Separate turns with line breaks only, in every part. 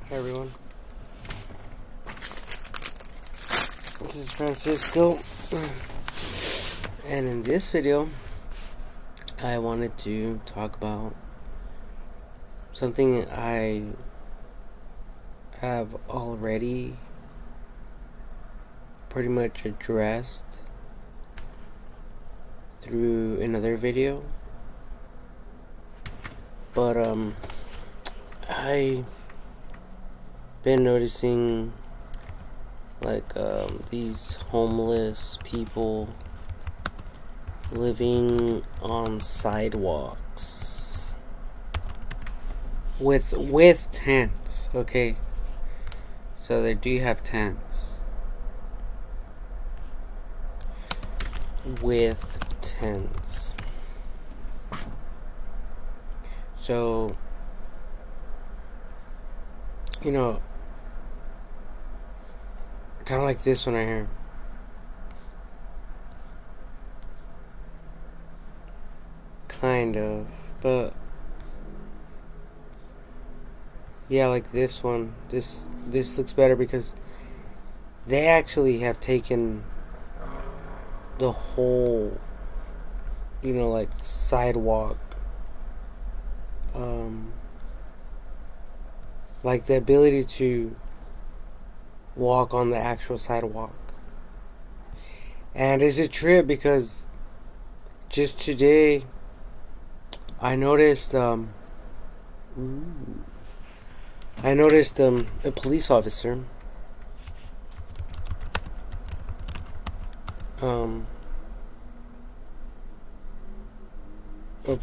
Hi everyone, this is Francisco, and in this video I wanted to talk about something I have already pretty much addressed through another video, but I been noticing these homeless people living on sidewalks with tents. Okay, so they do have tents with tents. So kind of like this one right here. Kind of, but yeah, like this one. This looks better because they actually have taken the whole, like sidewalk, like the ability to walk on the actual sidewalk. And it's a trip because just today I noticed a police officer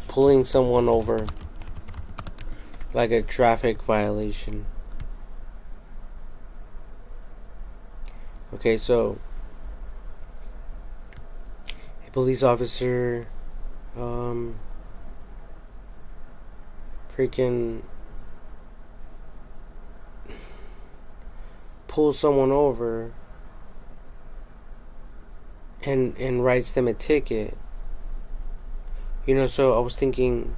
pulling someone over, like a traffic violation. Okay, so a police officer freaking pulls someone over and writes them a ticket. So I was thinking,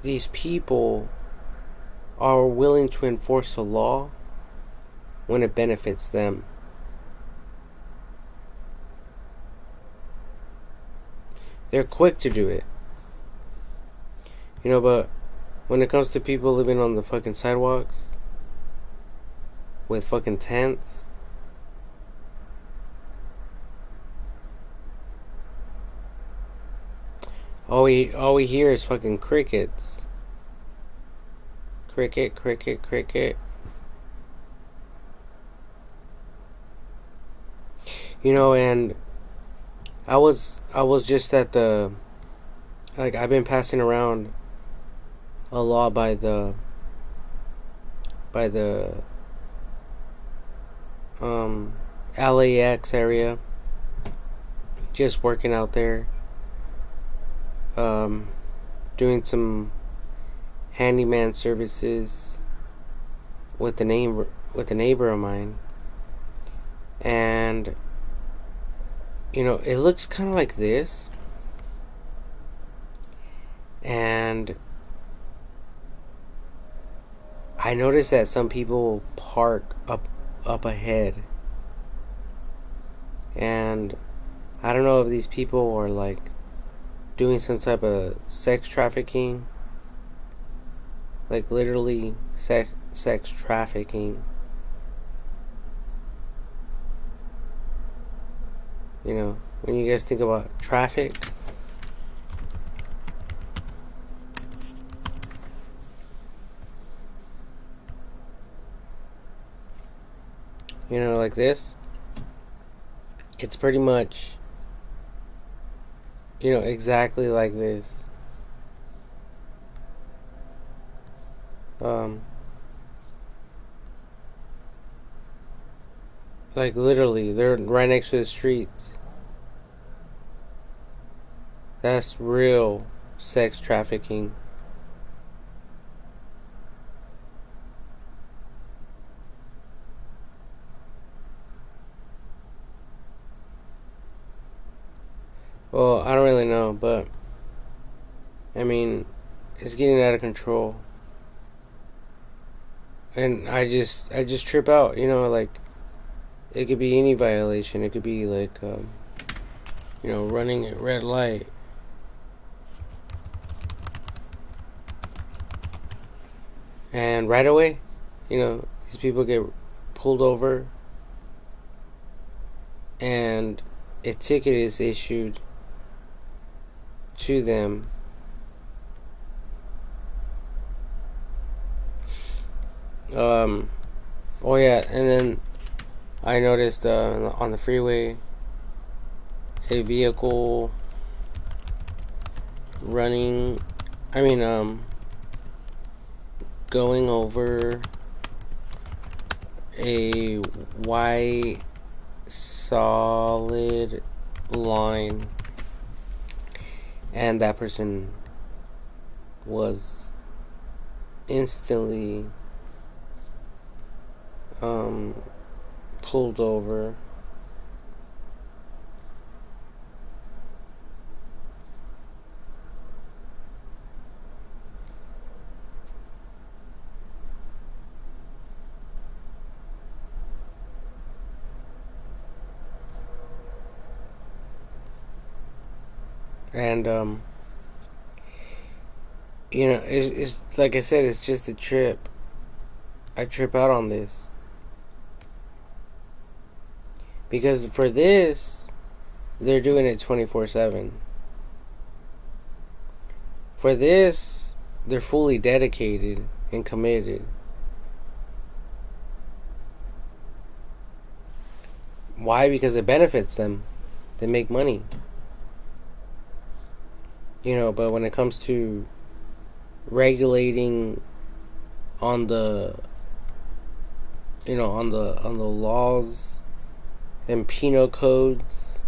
these people are willing to enforce the law when it benefits them. They're quick to do it. But when it comes to people living on the fucking sidewalks with fucking tents, all we hear is fucking crickets. Cricket, cricket, cricket. And I was just at the, I've been passing around a lot by the LAX area, just working out there, doing some handyman services with a neighbor of mine. And it looks kind of like this, and I noticed that some people park up ahead, and I don't know if these people are like doing some type of sex trafficking, like literally sex trafficking. When you guys think about traffic, like this, it's pretty much, exactly like this. Like literally, they're right next to the streets. That's real sex trafficking. Well, I don't really know, but I mean, it's getting out of control. and I just trip out. Like it could be any violation. It could be like running at red light. And right away, these people get pulled over and a ticket is issued to them. Oh yeah, and then I noticed on the freeway a vehicle running, going over a white solid line, and that person was instantly pulled over. And it's like I said, it's just a trip. I trip out on this because for this they're doing it 24/7. For this they're fully dedicated and committed. Why? Because it benefits them. They make money. But when it comes to regulating on the on the laws and penal codes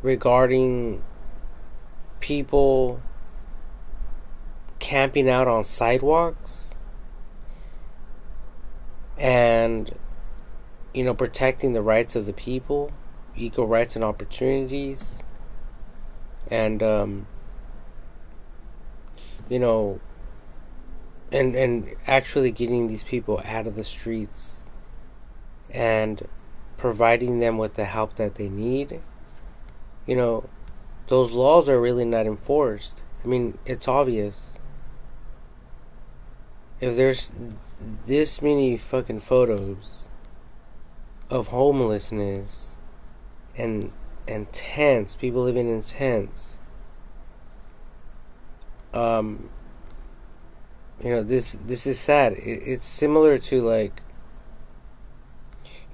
regarding people camping out on sidewalks and protecting the rights of the people, equal rights and opportunities, and and actually getting these people out of the streets and providing them with the help that they need. Those laws are really not enforced. It's obvious. If there's this many fucking photos of homelessness and tents, people living in tents, this is sad. It's similar to like,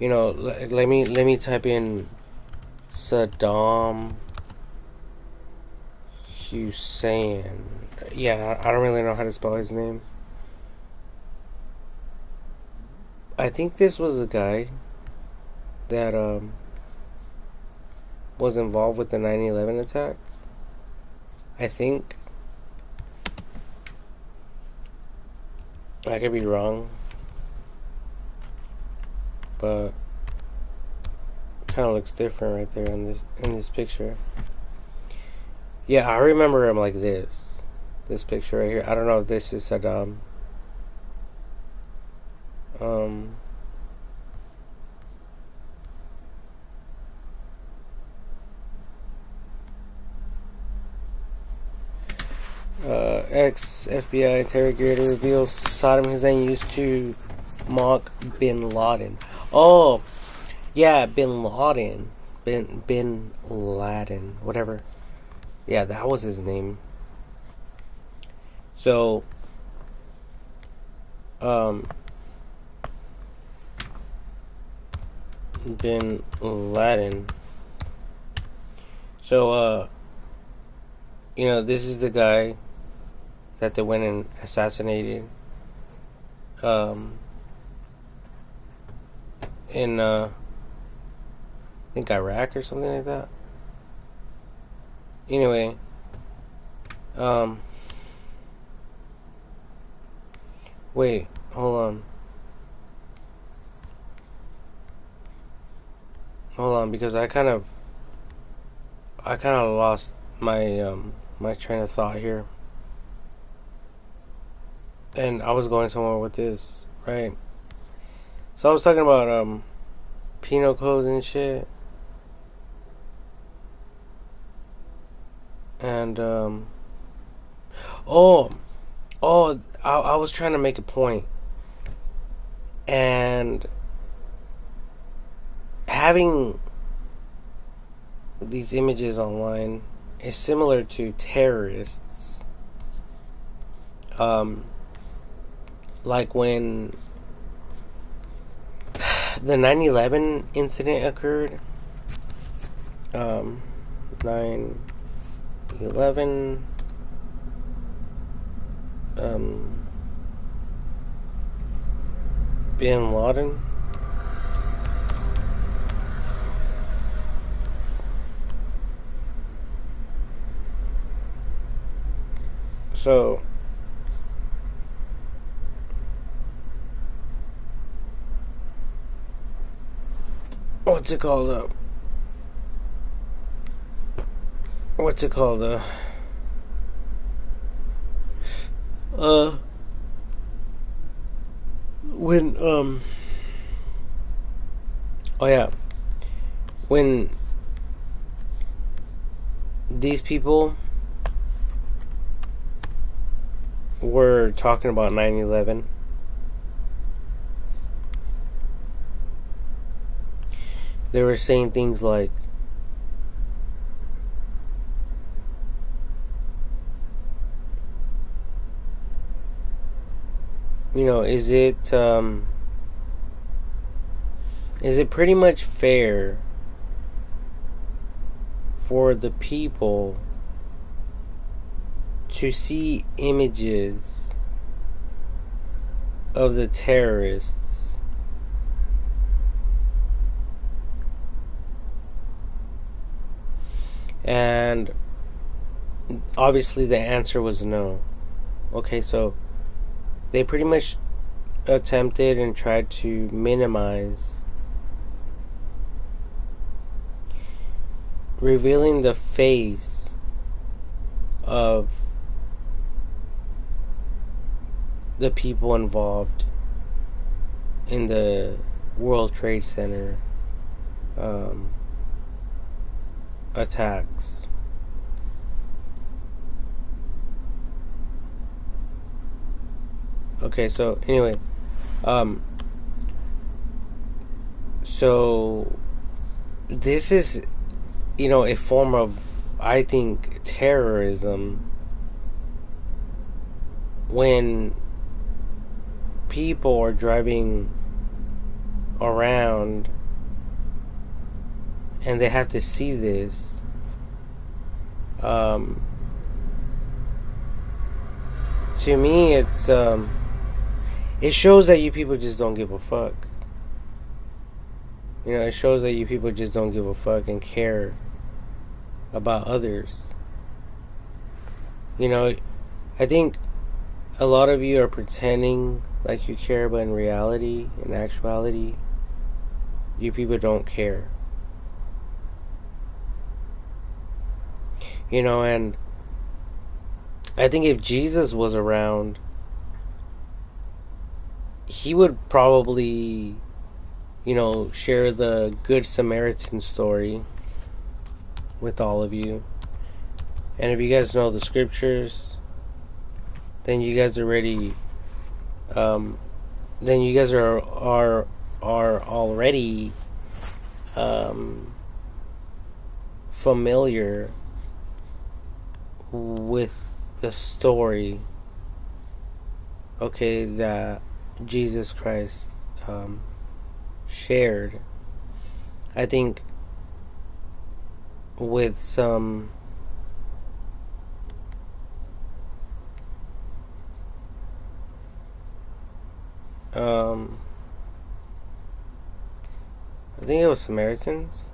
let me type in Saddam Hussein. Yeah, I don't really know how to spell his name. I think this was a guy that was involved with the 9/11 attack. I think. I could be wrong, but kind of looks different right there in this picture. Yeah, I remember him like this picture right here. I don't know if this is Saddam. Ex-FBI interrogator reveals Saddam Hussein used to mock bin Laden. Oh, yeah, bin Laden. Bin Laden. Whatever. Yeah, that was his name. So, bin Laden. So, this is the guy that they went and assassinated in I think Iraq or something like that. Anyway, wait, hold on, because I kind of lost my my train of thought here. And I was going somewhere with this, right? So I was talking about penal codes and shit. And oh, I was trying to make a point. And having these images online is similar to terrorists. Like when the 9/11 incident occurred. 9/11. Bin Laden. So what's it called? What's it called? When oh yeah, when these people were talking about 9/11, they were saying things like, you know, is it pretty much fair for the people to see images of the terrorists and obviously the answer was no. Okay, so they pretty much attempted and tried to minimize revealing the face of the people involved in the World Trade Center attacks. Okay, so anyway, so this is, you know, a form of, I think, terrorism when people are driving around and they have to see this. To me, it's it shows that you people just don't give a fuck. You know, it shows that you people just don't give a fuck and care about others. You know, I think a lot of you are pretending like you care, but in reality, in actuality, you people don't care. You know, and I think if Jesus was around, he would probably, you know, share the Good Samaritan story with all of you. And if you guys know the scriptures, then you guys already are already familiar with the story, okay, that Jesus Christ shared. I think with some I think it was Samaritans.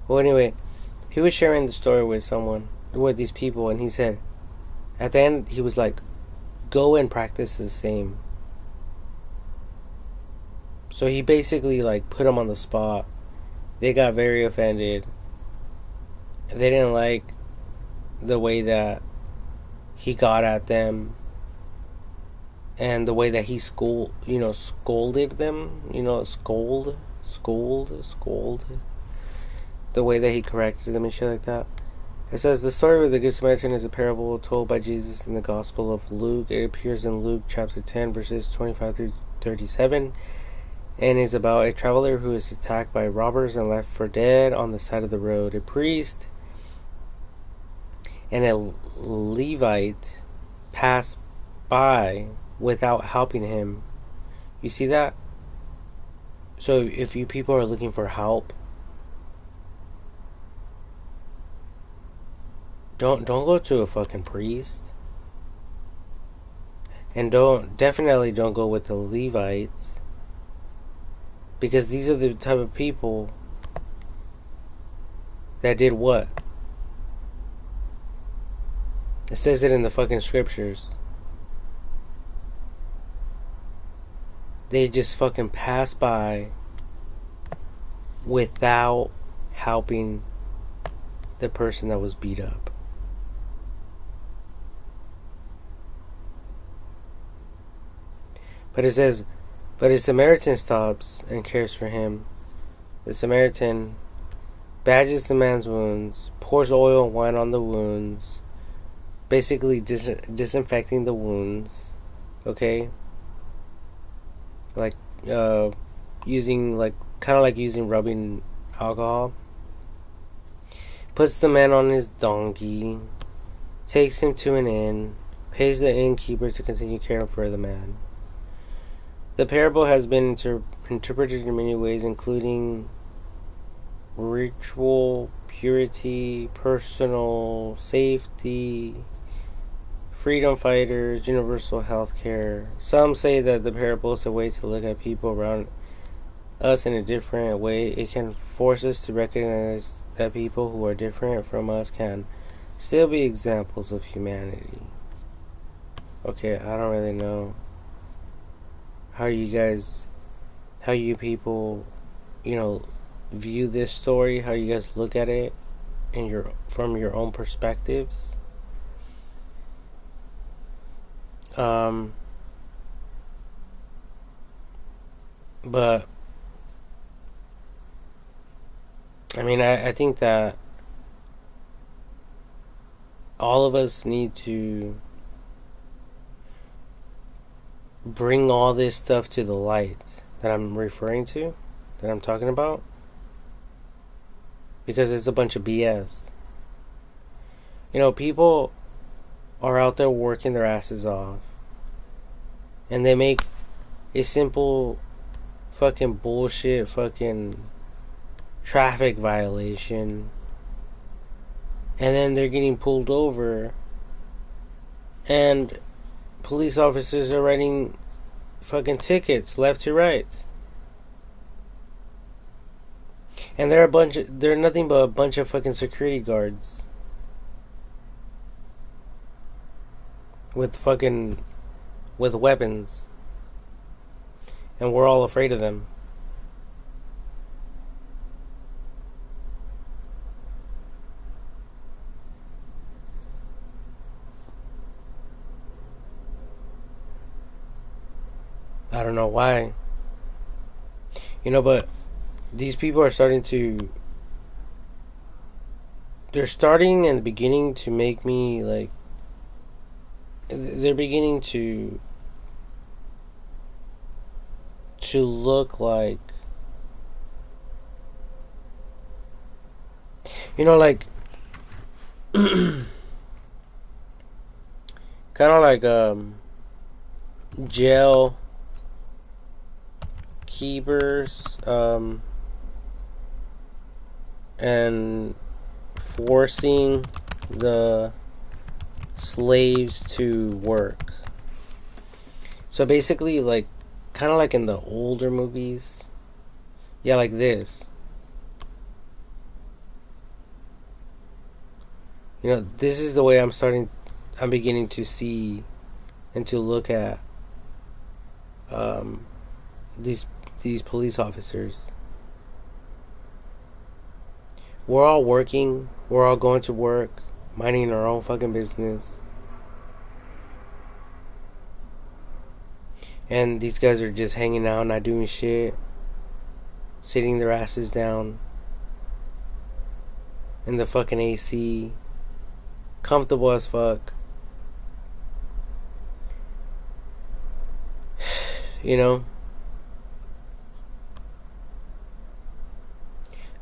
Well, anyway, he was sharing the story with someone, with these people, and he said, at the end, he was like, go and practice the same. So he basically like put them on the spot. They got very offended. They didn't like the way that he got at them. and the way that he scolded them, scold, the way that he corrected them and shit like that. It says the story of the Good Samaritan is a parable told by Jesus in the Gospel of Luke. It appears in Luke chapter 10, verses 25 through 37, and is about a traveler who is attacked by robbers and left for dead on the side of the road. A priest and a Levite pass by without helping him. You see that? So if you people are looking for help, don't go to a fucking priest. And definitely don't go with the Levites, because these are the type of people that did what? It says it in the fucking scriptures. They just fucking pass by without helping the person that was beat up. But it says, but a Samaritan stops and cares for him. The Samaritan badges the man's wounds, pours oil and wine on the wounds, basically disinfecting the wounds, okay? Like, using, like, kind of like using rubbing alcohol. Puts the man on his donkey, takes him to an inn, pays the innkeeper to continue caring for the man. The parable has been interpreted in many ways, including ritual, purity, personal safety, freedom fighters, universal health care. Some say that the parable is a way to look at people around us in a different way. It can force us to recognize that people who are different from us can still be examples of humanity. Okay, I don't really know how you people, view this story, how you guys look at it from your own perspectives. But I mean, I think that all of us need to bring all this stuff to the light that I'm referring to, that I'm talking about, because it's a bunch of BS. People are out there working their asses off, and they make a simple fucking bullshit fucking traffic violation, and then they're getting pulled over, and police officers are writing fucking tickets left to right. And they're nothing but a bunch of fucking security guards with weapons. And we're all afraid of them. I don't know why. But these people are they're starting and beginning to make me, like, they're beginning to look like, like, kind of like, jail keepers, and forcing the slaves to work. So basically, like, kind of like in the older movies. Yeah, like this. This is the way I'm beginning to see and to look at these police officers. We're all working, we're all going to work, minding our own fucking business. And these guys are just hanging out, not doing shit, sitting their asses down in the fucking AC, comfortable as fuck. You know?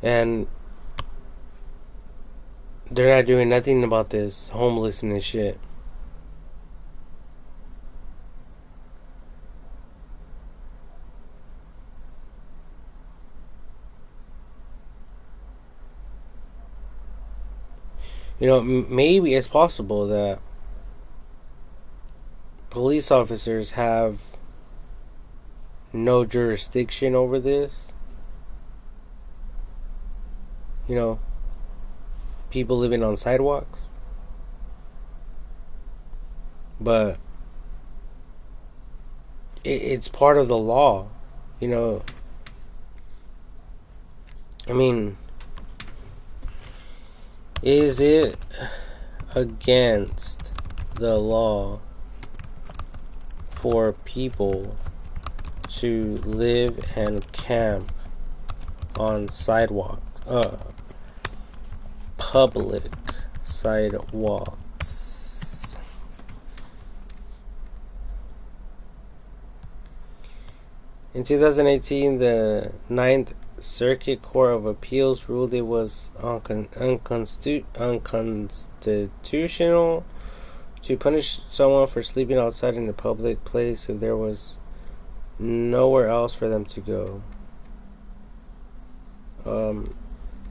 And they're not doing nothing about this homelessness shit. You know, maybe it's possible that police officers have no jurisdiction over this. You know, people living on sidewalks. But it's part of the law. You know, I mean, is it against the law for people to live and camp on sidewalks, public sidewalks? In 2018, the Ninth Circuit Court of Appeals ruled it was unconstitutional to punish someone for sleeping outside in a public place if there was nowhere else for them to go.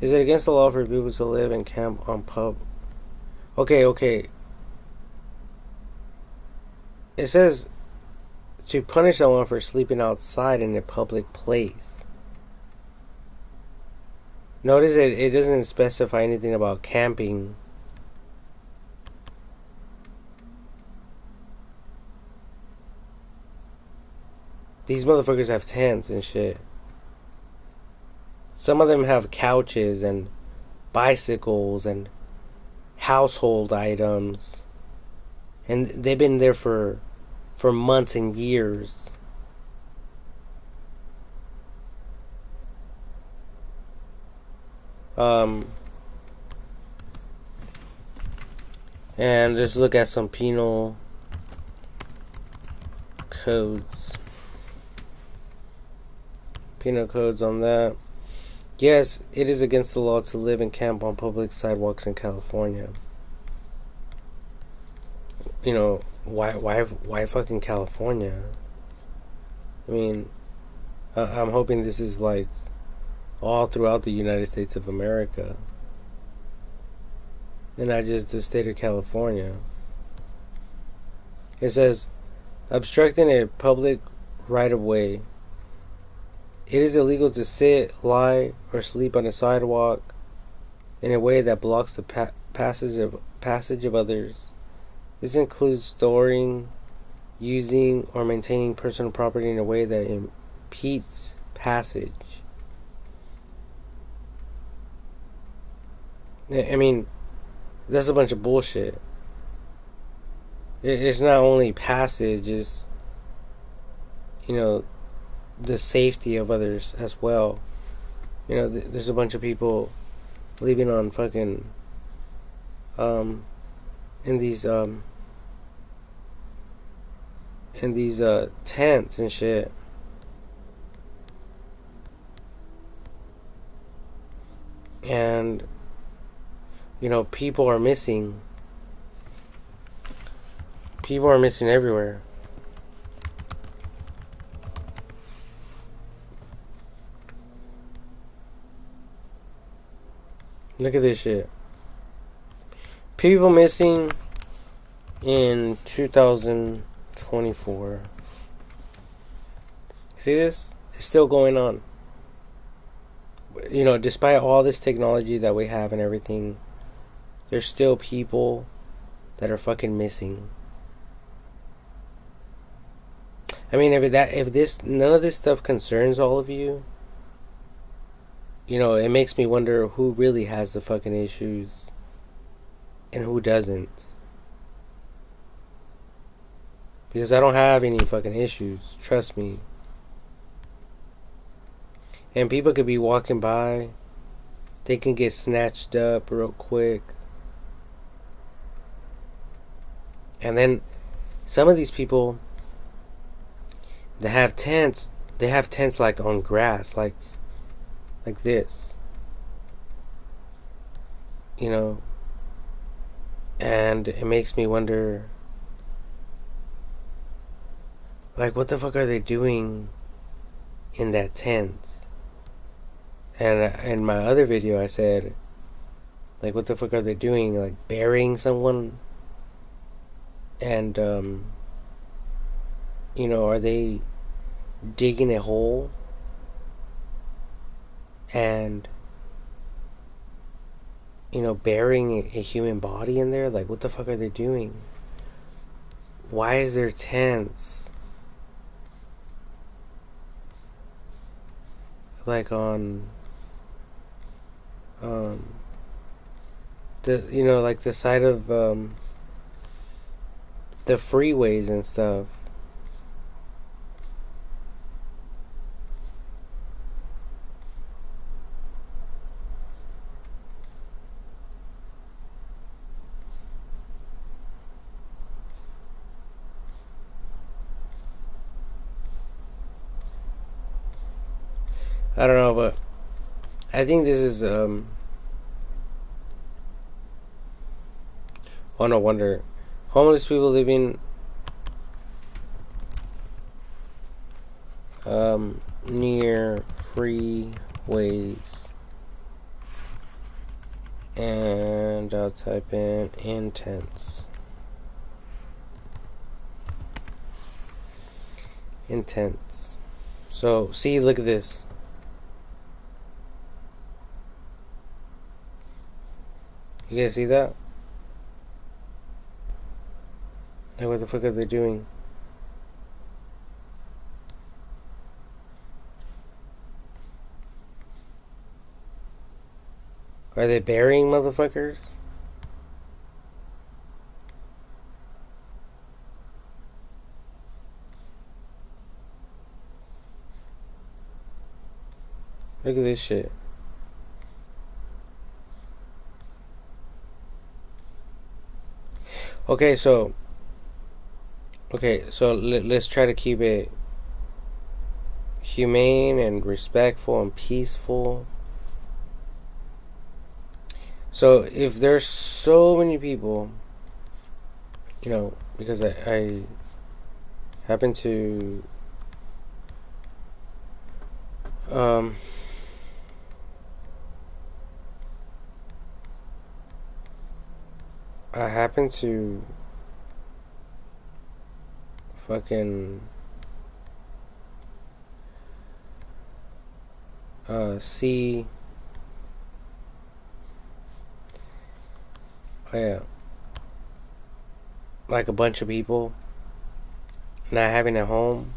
Is it against the law for people to live and camp on pub? Okay. It says to punish someone for sleeping outside in a public place. Notice it doesn't specify anything about camping. These motherfuckers have tents and shit. Some of them have couches and bicycles and household items. And they've been there for months and years. And let's look at some penal codes. Penal codes on that. Yes, it is against the law to live and camp on public sidewalks in California. You know, why fucking California? I mean, I'm hoping this is like all throughout the United States of America, and not just the state of California. It says, obstructing a public right-of-way. It is illegal to sit, lie, or sleep on a sidewalk in a way that blocks the passage of others. This includes storing, using, or maintaining personal property in a way that impedes passage. I mean, that's a bunch of bullshit. It's not only passage, it's, you know, the safety of others as well. You know, there's a bunch of people living on fucking, in these tents and shit. And, you know, people are missing. People are missing everywhere. Look at this shit. People missing in 2024. See this? It's still going on. You know, despite all this technology that we have and everything, there's still people that are fucking missing. I mean, if none of this stuff concerns all of you, you know, it makes me wonder who really has the fucking issues and who doesn't. Because I don't have any fucking issues. Trust me. And people could be walking by. They can get snatched up real quick. And then some of these people that have tents, they have tents like on grass, like this. You know? And it makes me wonder, like, what the fuck are they doing in that tent? And in my other video I said, like, what the fuck are they doing? Like, burying someone? And, you know, are they digging a hole and, you know, burying a human body in there? Like, what the fuck are they doing? Why is there tents like on the, you know, like the side of the freeways and stuff? I don't know, but I think this is oh no wonder homeless people living near freeways, and I'll type in intense. So see, look at this. You guys see that? Like, what the fuck are they doing? Are they burying motherfuckers? Look at this shit. Okay, so let's try to keep it humane and respectful and peaceful. So if there's so many people, you know, because I happen to I happen to fucking see, oh yeah, like a bunch of people not having a home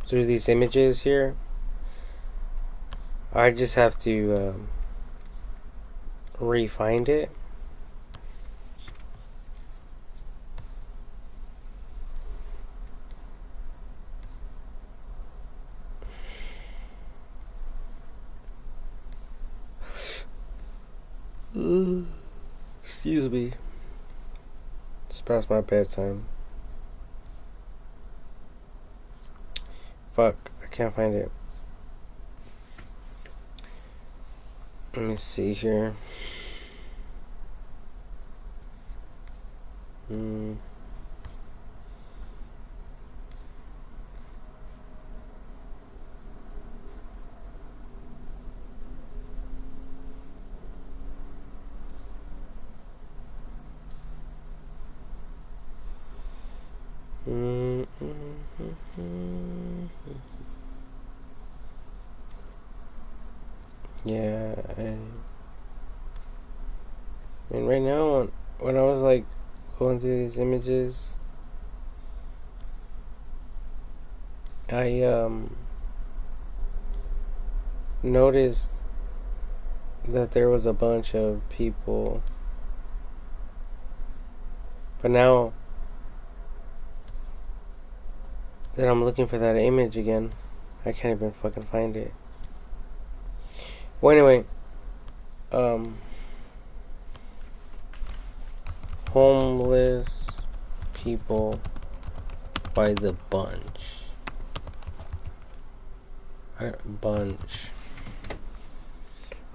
through these images here. I just have to re-find it. Excuse me. It's past my bedtime. Fuck, I can't find it. Let me see here. Yeah, I mean, right now, when I was like going through these images, I noticed that there was a bunch of people But now that I'm looking for that image again, I can't even fucking find it. Well, anyway, homeless people by the bunch. Bunch.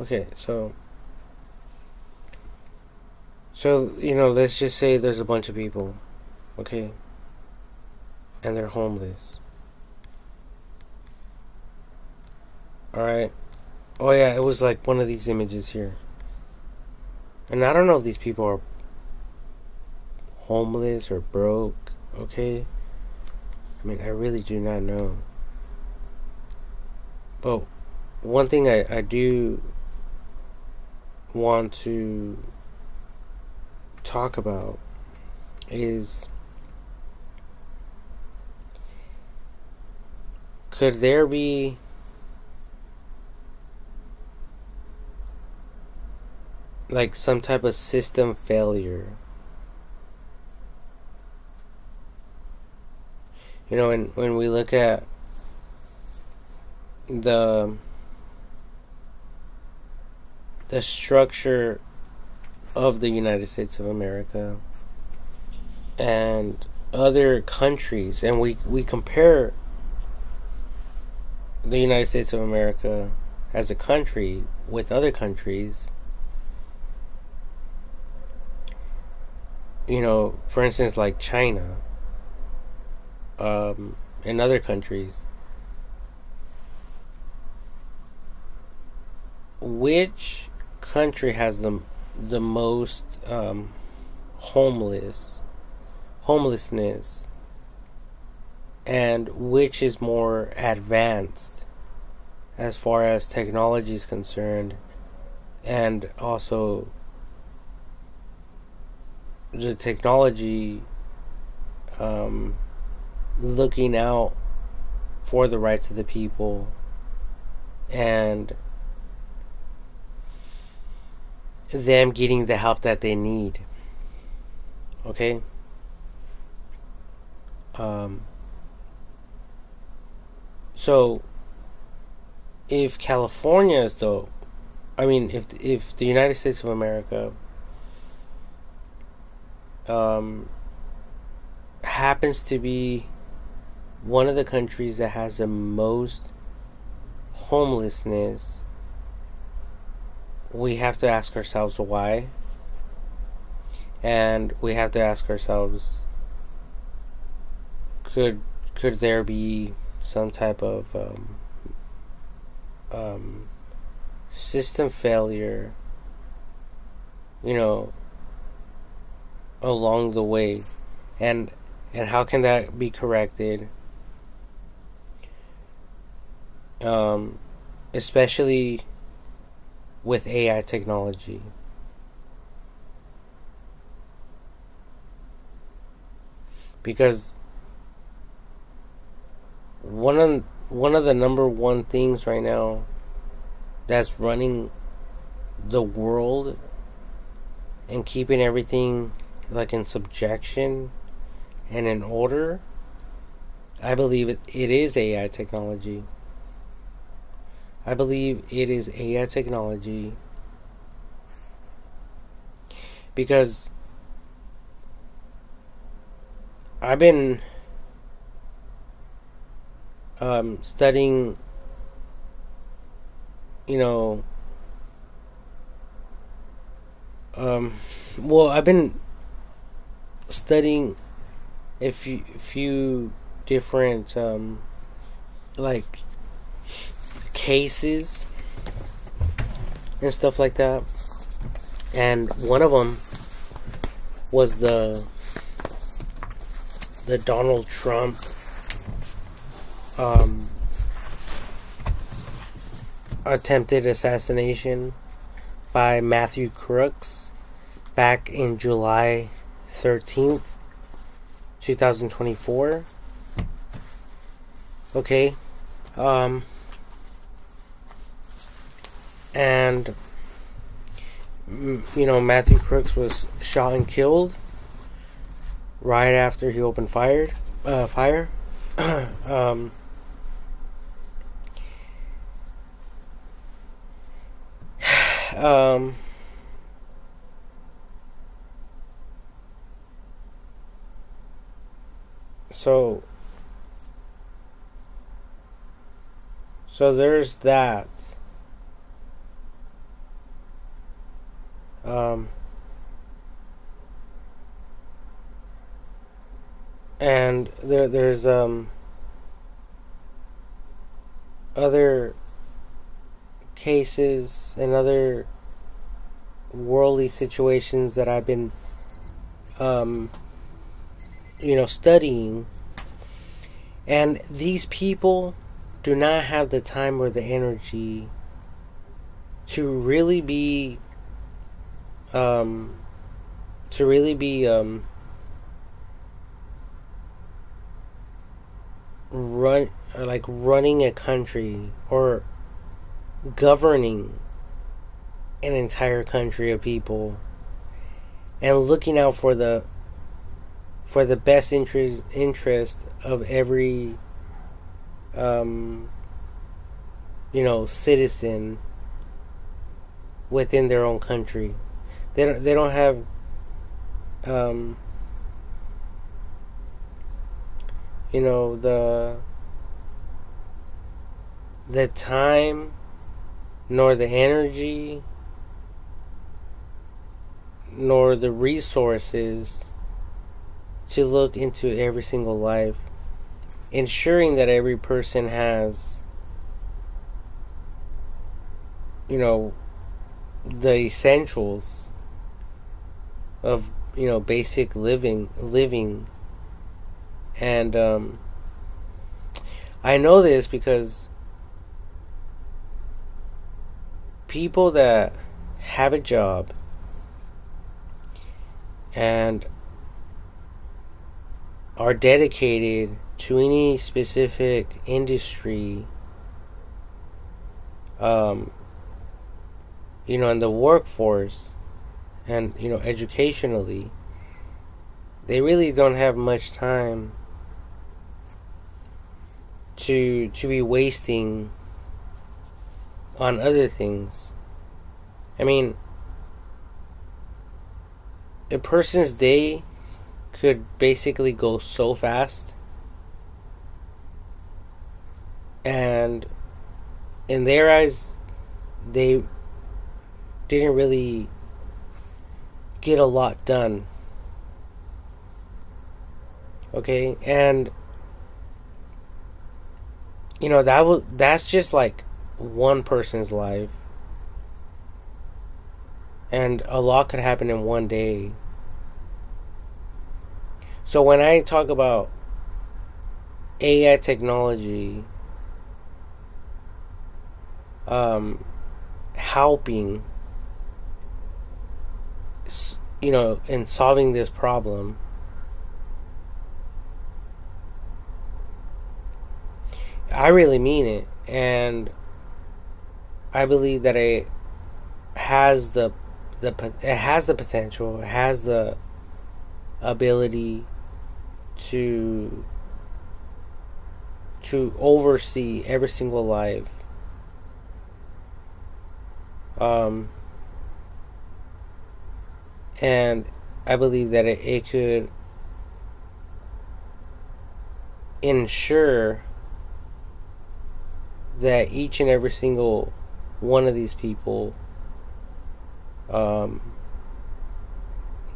Okay, so let's just say there's a bunch of people, okay, and they're homeless. All right. Oh yeah, it was like one of these images here, and I don't know if these people are homeless or broke. Okay, I mean, I really do not know. But one thing I do want to talk about is, could there be like some type of system failure? When we look at the structure of the United States of America and other countries, and we compare the United States of America as a country with other countries, for instance, like China, and other countries, which country has the most homelessness, and which is more advanced as far as technology is concerned, and also the technology looking out for the rights of the people and them getting the help that they need. Okay? So if California is if the United States of America happens to be one of the countries that has the most homelessness, we have to ask ourselves why. And we have to ask ourselves, could there be some type of system failure, along the way, and how can that be corrected? Especially with AI technology. Because one of the number one things right now that's running the world and keeping everything like in subjection and in order, I believe it is AI technology. I believe it is AI technology because I've been studying, I've been studying a few different like cases and stuff like that, and one of them was the Donald Trump attempted assassination by Matthew Crooks back in July 13th, 2024. Okay. And Matthew Crooks was shot and killed right after he opened fire. um, um, so there's that. Um, and there's other cases and other worldly situations that I've been studying, and these people do not have the time or the energy to really be um to really be running a country or governing an entire country of people and looking out for the best interest of every citizen within their own country. They don't have the time nor the energy nor the resources to look into every single life, ensuring that every person has the essentials of basic living. And I know this because people that have a job and are dedicated to any specific industry, in the workforce and educationally, they really don't have much time to be wasting on other things. I mean, a person's day could basically go so fast, and in their eyes they didn't really get a lot done. Okay, and that's just like one person's life, and a lot could happen in one day. So when I talk about AI technology helping in solving this problem, I really mean it, and I believe that it has the potential, it has the ability to oversee every single life. And I believe that it could ensure that each and every single one of these people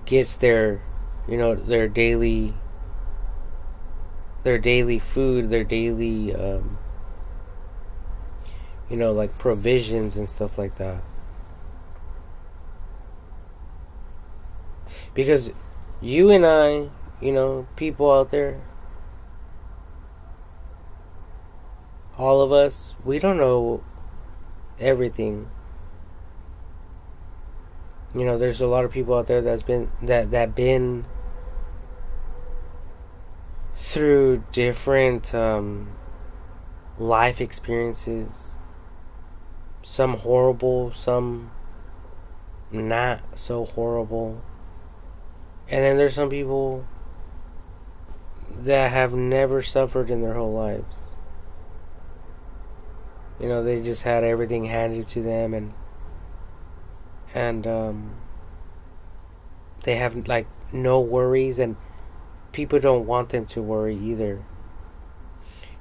gets their daily food, their daily like provisions and stuff like that. Because you and I, people out there, all of us, we don't know everything. There's a lot of people out there that's been been through different life experiences. Some horrible, some not so horrible. And then there's some people that have never suffered in their whole lives. You know, they just had everything handed to them, and they have like no worries, and people don't want them to worry either.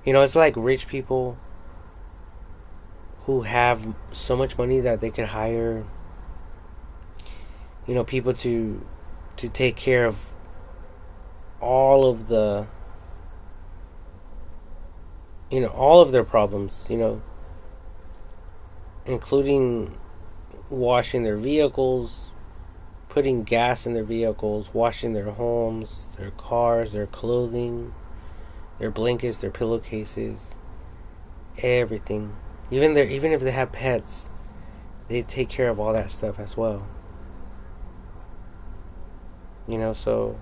You know, it's like rich people who have so much money that they could hire, you know, people to take care of all of the, you know, all of their problems, you know, including washing their vehicles, putting gas in their vehicles, washing their homes, their cars, their clothing, their blankets, their pillowcases, everything. Even if they have pets, they take care of all that stuff as well. You know, so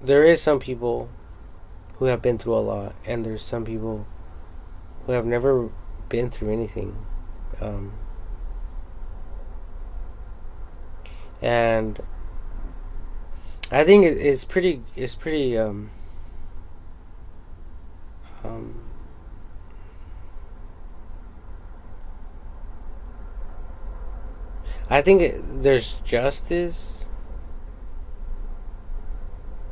there is some people who have been through a lot, and there's some people who have never been through anything. And I think it's pretty I think there's justice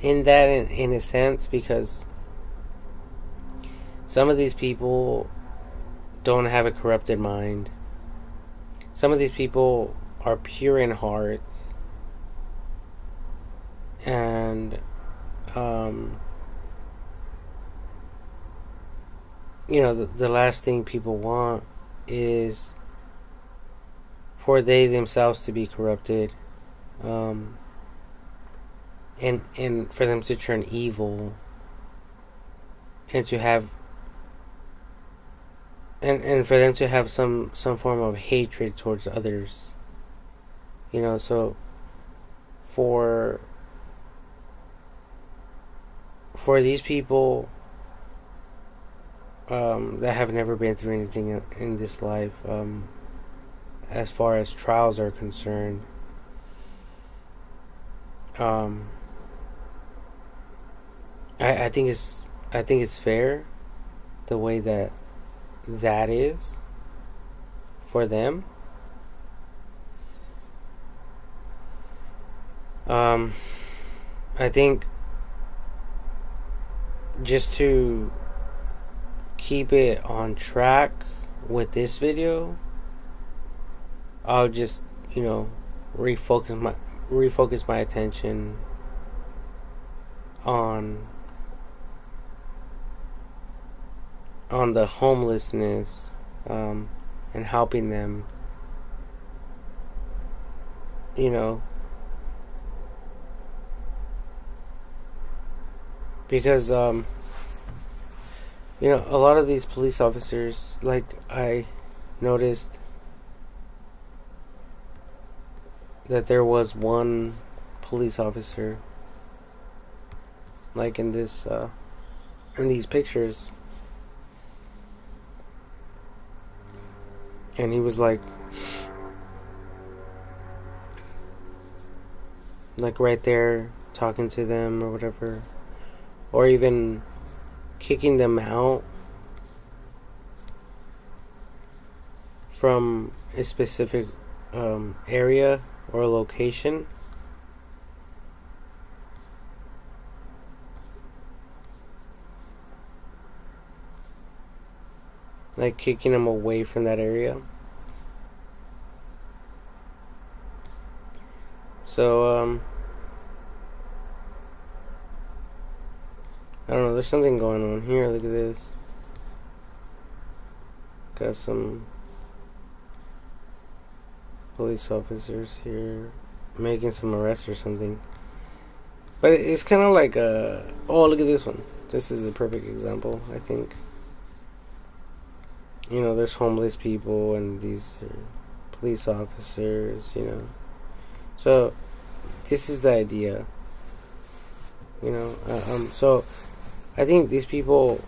in that, in a sense, because some of these people don't have a corrupted mind. Some of these people are pure in heart, and you know, the last thing people want is for they themselves to be corrupted, and for them to turn evil, and to have and for them to have some form of hatred towards others. You know, so for these people that have never been through anything in this life, as far as trials are concerned, I think it's fair the way that is for them. I think just to keep it on track with this video, I'll just, you know, refocus my attention on the homelessness, and helping them, you know, because you know, a lot of these police officers, like I noticed that there was one police officer, like in this in these pictures, and he was like right there talking to them or whatever, or even kicking them out from a specific area or location. Like kicking them away from that area. So I don't know, there's something going on here. Look at this. Got some police officers here making some arrests or something. But it's kind of like oh, look at this one. This is a perfect example, I think. You know, there's homeless people and these are police officers, you know. So this is the idea. You know, so I think these people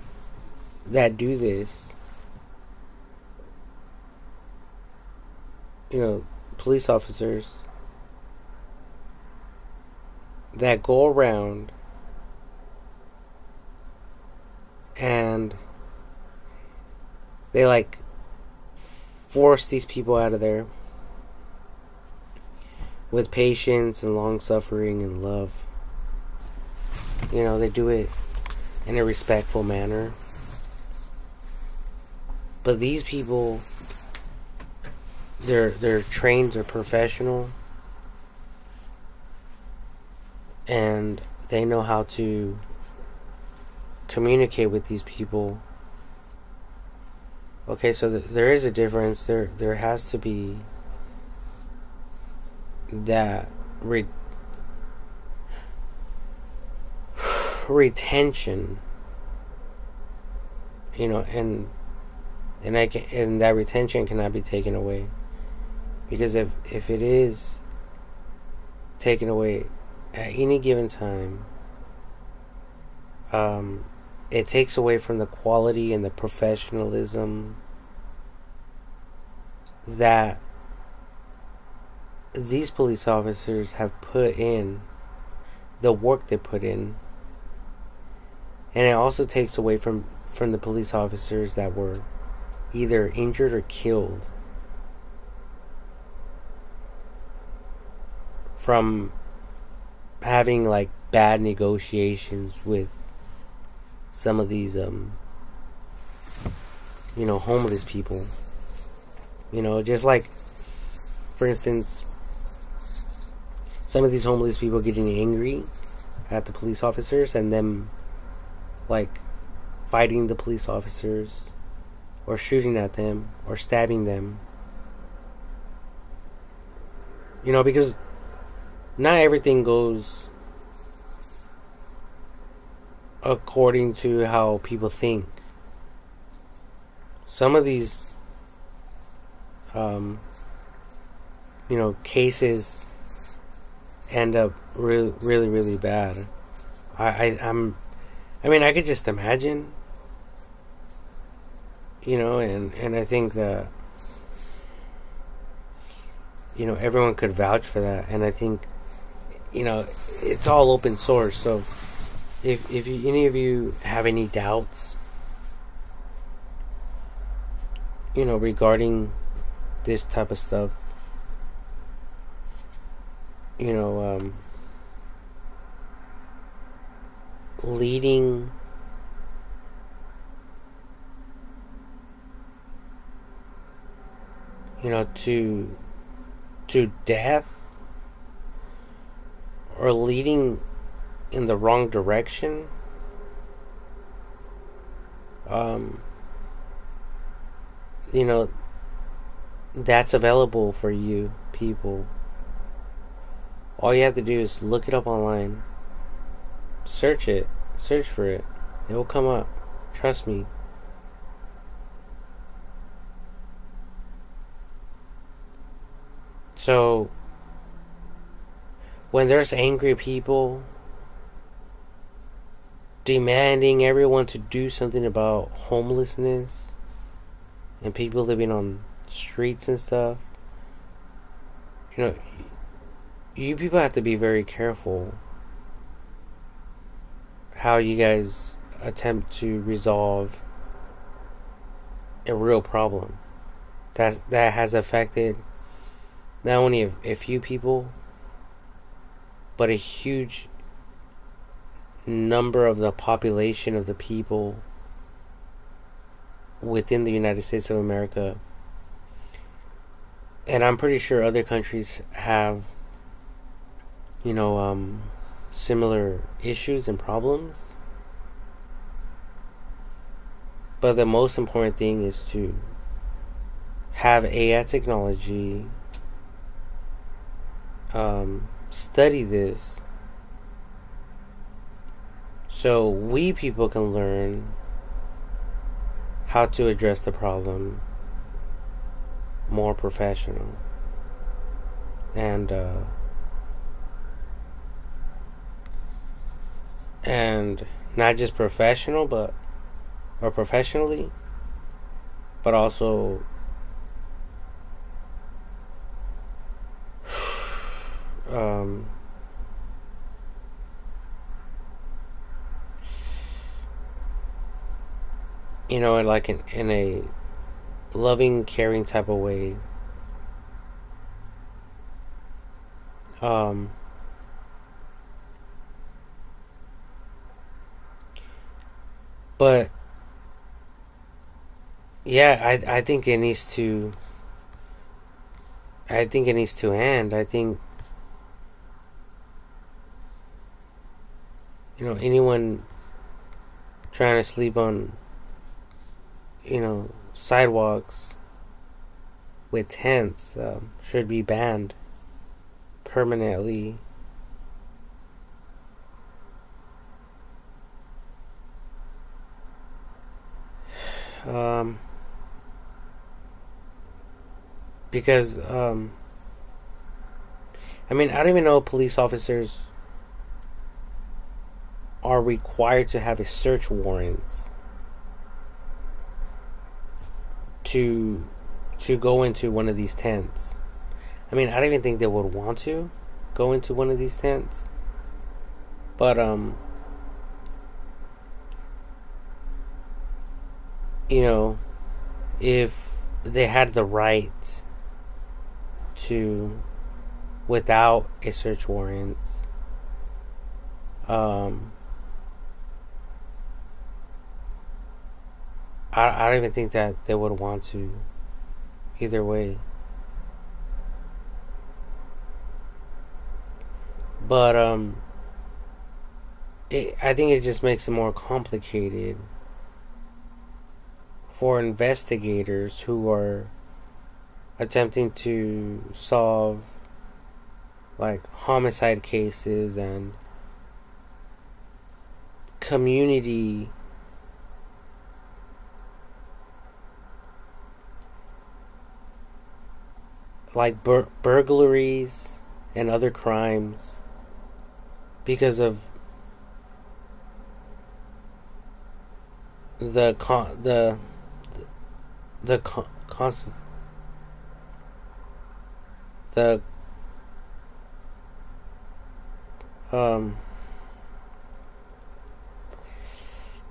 that do this, you know, police officers, that go around and they like force these people out of there with patience and long suffering and love. You know, they do it in a respectful manner. But these people, they're trained, they're professional, and they know how to communicate with these people. Okay, so there is a difference. There has to be that retention, you know, and that retention cannot be taken away, because if it is taken away at any given time, it takes away from the quality and the professionalism that these police officers have put in, the work they put in. And it also takes away from the police officers that were either injured or killed from having like bad negotiations with some of these homeless people. You know, just like, for instance, some of these homeless people getting angry at the police officers and them like fighting the police officers or shooting at them or stabbing them. You know, because not everything goes according to how people think. Some of these cases end up really, really, really bad. I could just imagine, and I think that, everyone could vouch for that. And I think, it's all open source. So if any of you have any doubts, regarding this type of stuff, leading to death, or leading in the wrong direction, that's available for you people. All you have to do is look it up online. Search for it. It will come up. Trust me. So, when there's angry people demanding everyone to do something about homelessness and people living on streets and stuff, you people have to be very careful how you guys attempt to resolve a real problem that has affected not only a few people, but a huge number of the population of the people within the United States of America. And I'm pretty sure other countries have, similar issues and problems. But the most important thing is to have AI technology, study this, so we people can learn how to address the problem more professional and not just professionally, but also like in a loving, caring type of way. Um, but yeah, I think it needs to. I think it needs to end. I think anyone trying to sleep on sidewalks with tents should be banned permanently. Um, because I mean, I don't even know if police officers are required to have a search warrant to go into one of these tents. I mean, I don't even think they would want to go into one of these tents. But if they had the right to, without a search warrant, um, I don't even think that they would want to. Either way. But I think it just makes it more complicated for investigators who are attempting to solve like homicide cases and community like burglaries and other crimes because of the con the con- const the um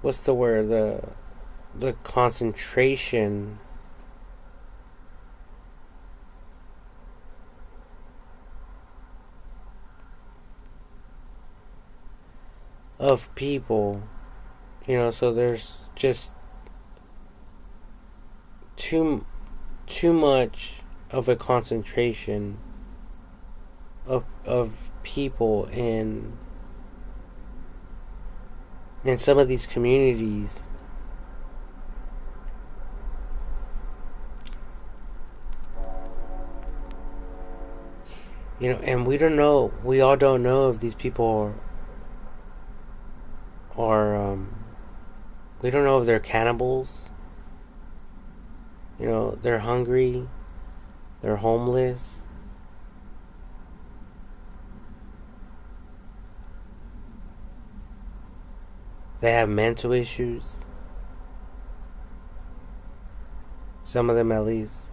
what's the word, the concentration of people, so there's just too much of a concentration of people in some of these communities. And we all don't know if these people are we don't know if they're cannibals. They're hungry, they're homeless, they have mental issues, some of them at least.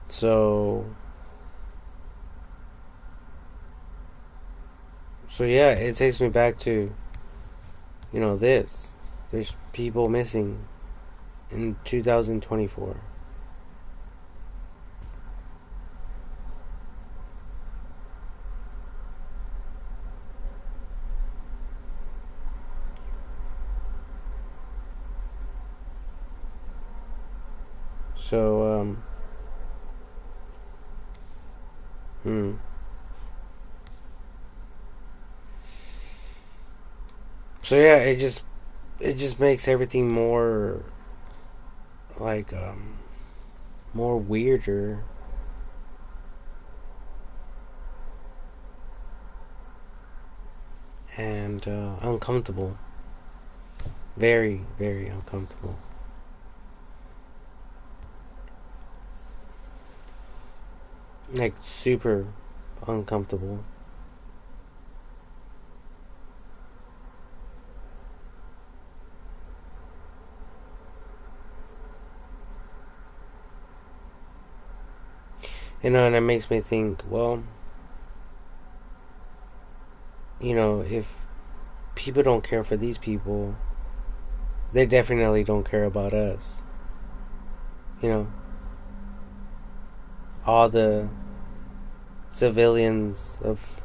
So yeah, it takes me back to this. There's people missing in 2024. So so yeah, it just makes everything more like more weirder. And uncomfortable. Very, very uncomfortable. Like super uncomfortable. And it makes me think, well, if people don't care for these people, they definitely don't care about us. You know, all the civilians of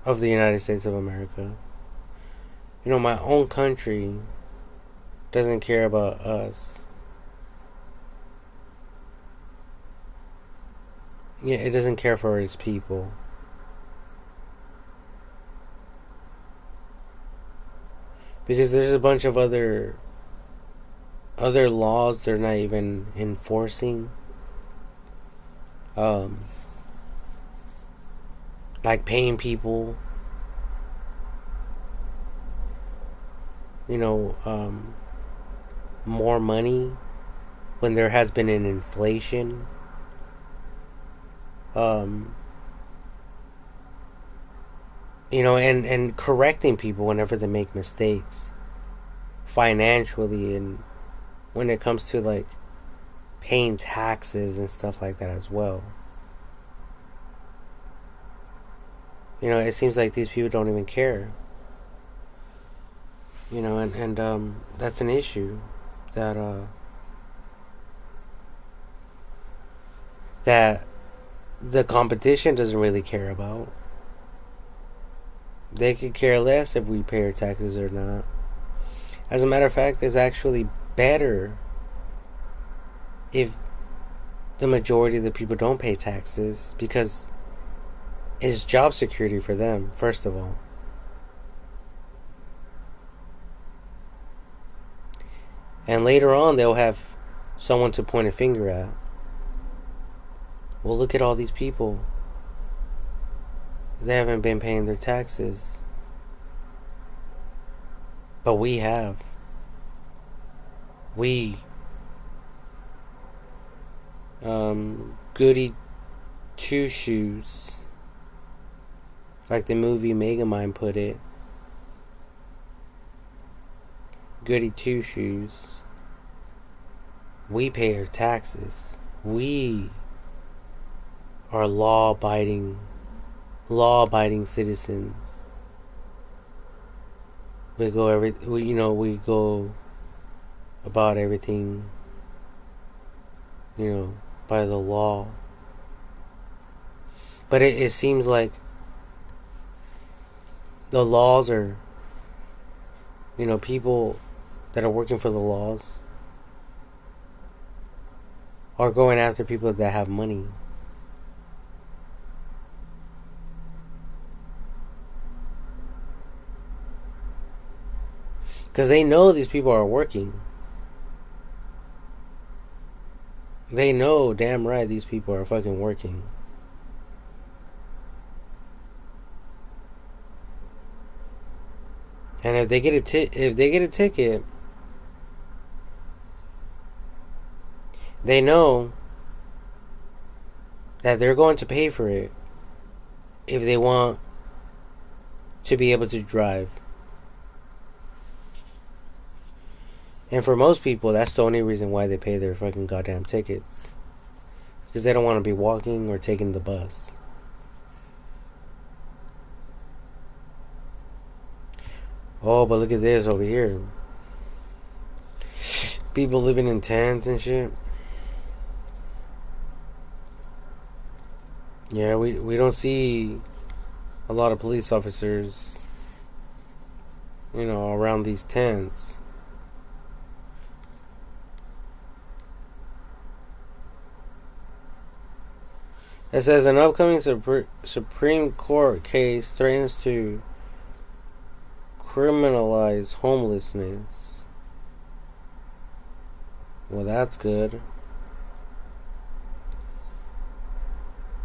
the United States of America. My own country doesn't care about us. Yeah, it doesn't care for its people. Because there's a bunch of other laws they're not even enforcing. Like paying people, more money when there has been an inflation. And correcting people whenever they make mistakes financially, and when it comes to like paying taxes and stuff like that as well. It seems like these people don't even care. And that's an issue that that the competition doesn't really care about. They could care less if we pay our taxes or not. As a matter of fact, it's actually better if the majority of the people don't pay taxes, because it's job security for them, first of all. And later on, they'll have someone to point a finger at. Well, look at all these people. They haven't been paying their taxes. But we have. We. Goody two shoes. Like the movie Megamind put it. Goody two shoes. We pay our taxes. We are law-abiding citizens. We go about everything, by the law. But it seems like the laws are, people that are working for the laws are going after people that have money. Because they know these people are working. They know damn right these people are fucking working. And if they get a ticket, they know that they're going to pay for it if they want to be able to drive. And for most people, that's the only reason why they pay their fucking goddamn tickets. Because they don't want to be walking or taking the bus. Oh, but look at this over here. People living in tents and shit. Yeah, we don't see a lot of police officers, around these tents. It says an upcoming Supreme Court case threatens to criminalize homelessness. Well, that's good.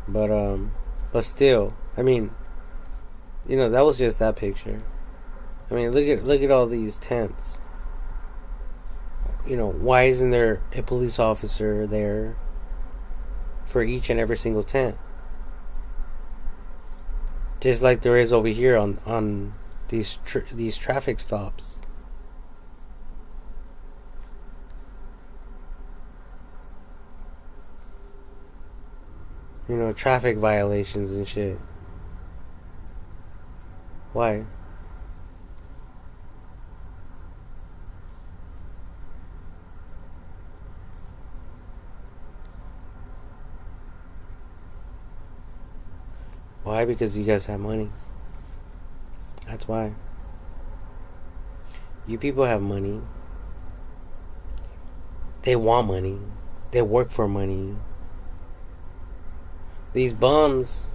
But still, I mean, that was just that picture. I mean, look at all these tents. Why isn't there a police officer there for each and every single tent? Just like there is over here on these traffic stops. Traffic violations and shit. Why? Why? Because you guys have money. That's why. You people have money. They want money. They work for money. These bums,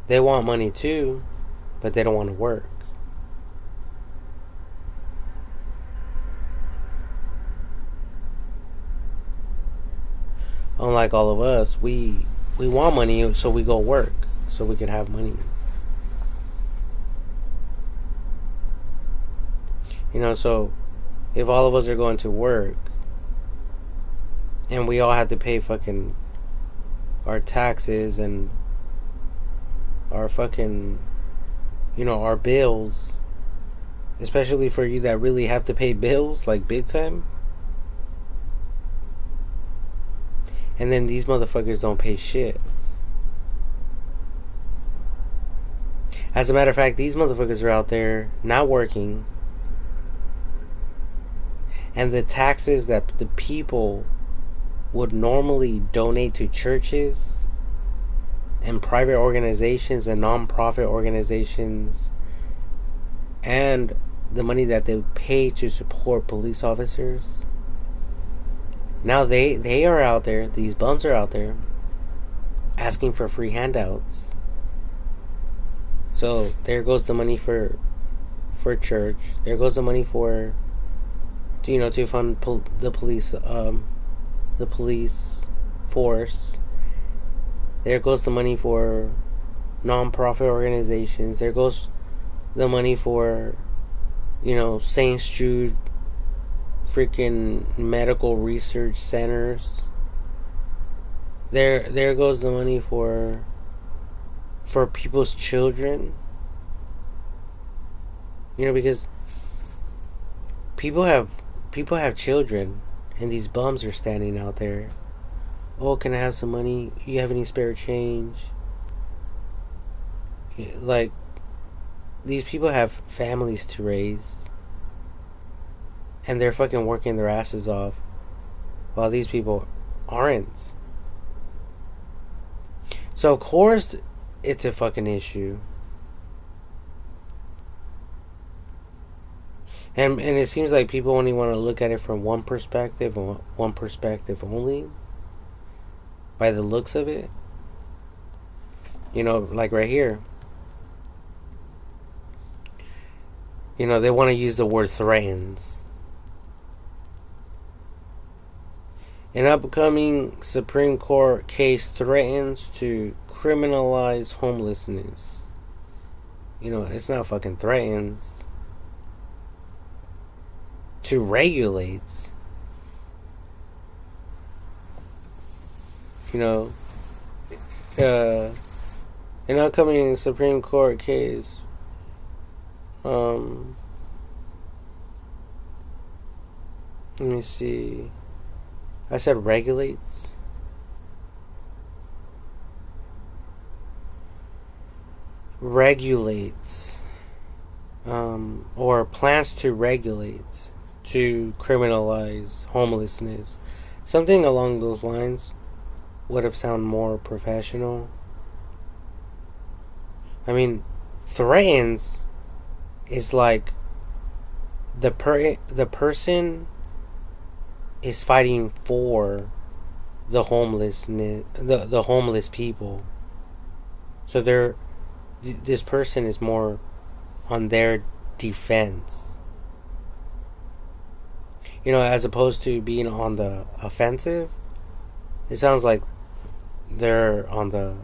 they want money too, but they don't want to work. Unlike all of us, we want money, so we go work, so we can have money. You know, so if all of us are going to work and we all have to pay fucking our taxes and our fucking, you know, our bills, especially for you that really have to pay bills, like big time, and then these motherfuckers don't pay shit. As a matter of fact, these motherfuckers are out there not working, and the taxes that the people would normally donate to churches and private organizations and non-profit organizations, and the money that they pay to support police officers, now they are out there, these bums are out there asking for free handouts. So there goes the money for church. There goes the money for, you know, to fund the police force. There goes the money for non-profit organizations. There goes the money for, you know, St. Jude freaking medical research centers. There goes the money for people's children. You know, because people have children, and these bums are standing out there. Oh, can I have some money? You have any spare change? Like, these people have families to raise, and they're fucking working their asses off, while these people aren't. So of course it's a fucking issue. And it seems like people only want to look at it from one perspective, and one perspective only, by the looks of it. You know, like right here. You know, they want to use the word threatens. An upcoming Supreme Court case threatens to criminalize homelessness. You know, it's not fucking threatens. To regulate. You know, an upcoming Supreme Court case, let me see. I said regulates. Regulates. Or plans to regulate, to criminalize homelessness. Something along those lines would have sounded more professional. I mean, threatens is like the person is fighting for the homelessness, the homeless people. So this person is more on their defense. You know, as opposed to being on the offensive. It sounds like they're on the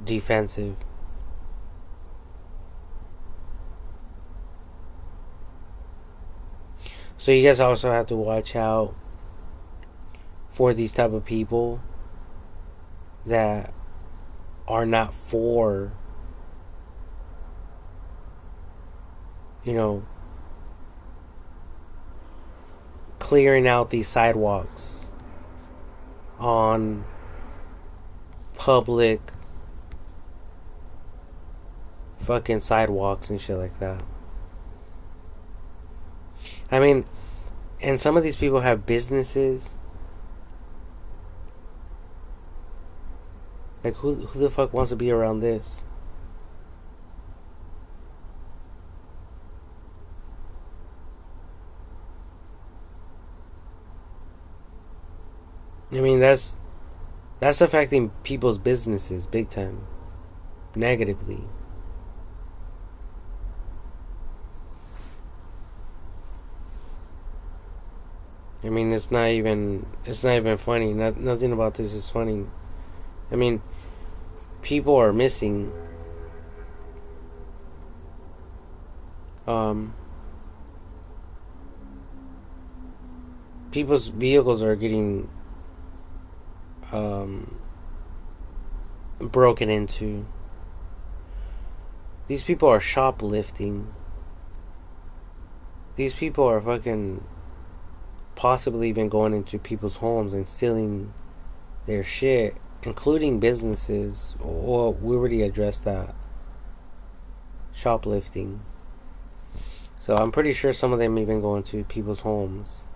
defensive. So you guys also have to watch out for these type of people that are not for, you know, clearing out these sidewalks on public fucking sidewalks and shit like that. I mean, and some of these people have businesses. Like, who the fuck wants to be around this? I mean, that's affecting people's businesses big time, negatively. I mean, it's not even funny. Nothing about this is funny. I mean, people are missing. Um, People's vehicles are getting um broken into. These people are shoplifting. These people are fucking possibly even going into people's homes and stealing their shit, including businesses. Well, we already addressed that. Shoplifting. So I'm pretty sure some of them even go into people's homes.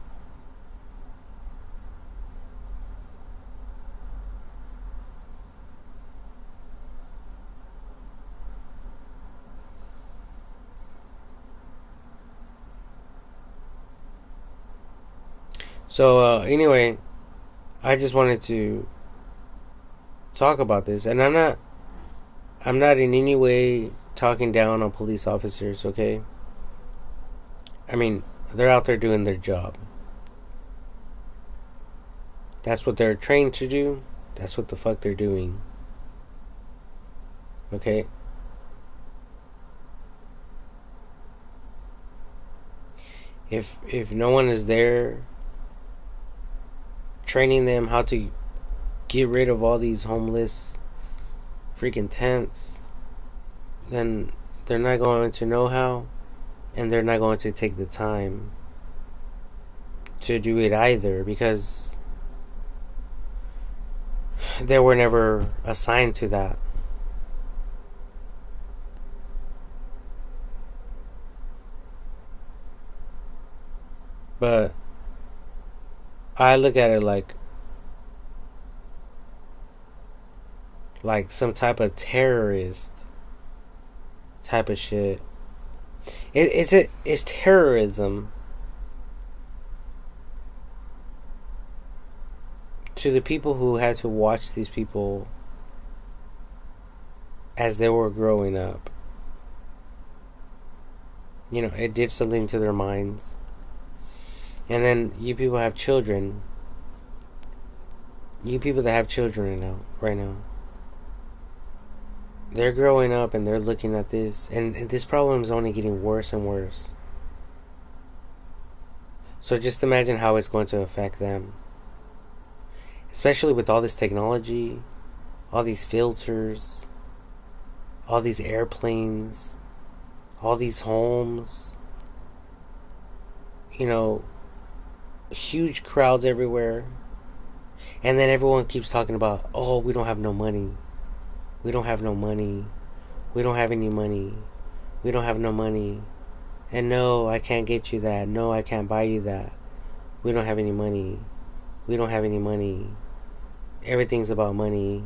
So anyway, I just wanted to talk about this, and I'm not in any way talking down on police officers, okay? I mean, they're out there doing their job. That's what they're trained to do. That's what the fuck they're doing. Okay? If no one is there training them how to get rid of all these homeless freaking tents, then they're not going to know how, and they're not going to take the time to do it either, because they were never assigned to that. But I look at it like some type of terrorist type of shit. It's terrorism to the people who had to watch these people as they were growing up. You know, it did something to their minds. And then you people have children. You people that have children right now. They're growing up and they're looking at this, and this problem is only getting worse and worse. So just imagine how it's going to affect them. Especially with all this technology, all these filters, all these airplanes, all these homes, you know, huge crowds everywhere. And then everyone keeps talking about, oh, we don't have no money. We don't have no money. We don't have any money. We don't have no money. And no, I can't get you that. No, I can't buy you that. We don't have any money. We don't have any money. Everything's about money.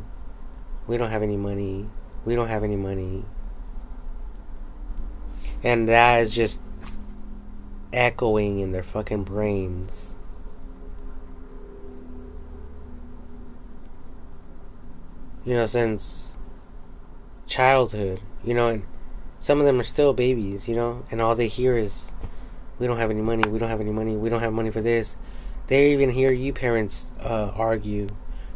We don't have any money. We don't have any money. And that is just echoing in their fucking brains. You know, since childhood, you know, and some of them are still babies, you know, and all they hear is, we don't have any money, we don't have any money, we don't have money for this. They even hear you parents argue,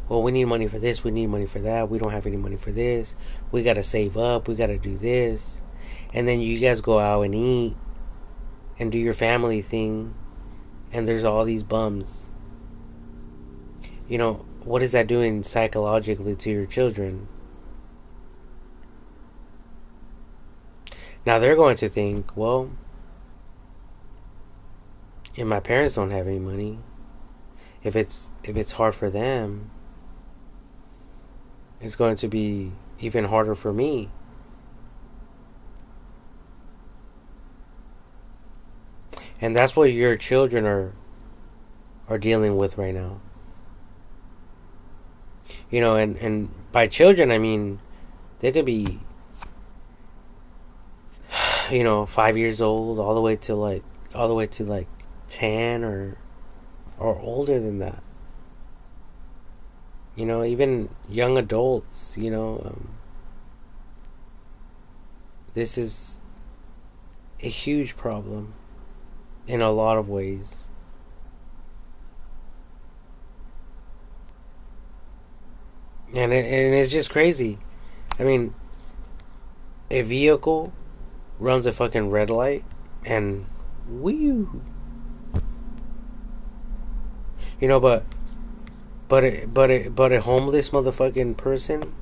well, we need money for this, we need money for that, we don't have any money for this, we gotta save up, we gotta do this. And then you guys go out and eat and do your family thing, and there's all these bums. You know, what is that doing psychologically to your children? Now they're going to think, well, if my parents don't have any money, if it's hard for them, it's going to be even harder for me. And that's what your children are dealing with right now. You know, and by children I mean they could be, you know, 5 years old all the way to like 10 or older than that. You know, even young adults. You know, this is a huge problem in a lot of ways. And it's just crazy. I mean, a vehicle runs a fucking red light and woo. You know, but a homeless motherfucking person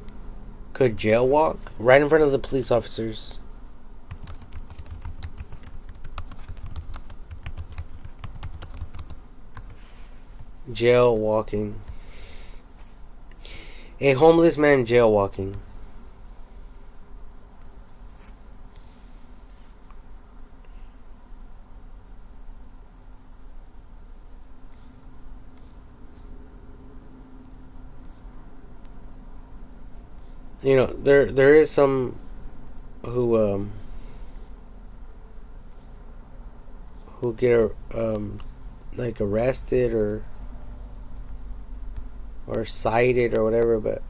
could jail walk right in front of the police officers. Jail walking. A homeless man jail walking. You know, there is some who get like arrested or cited or whatever, but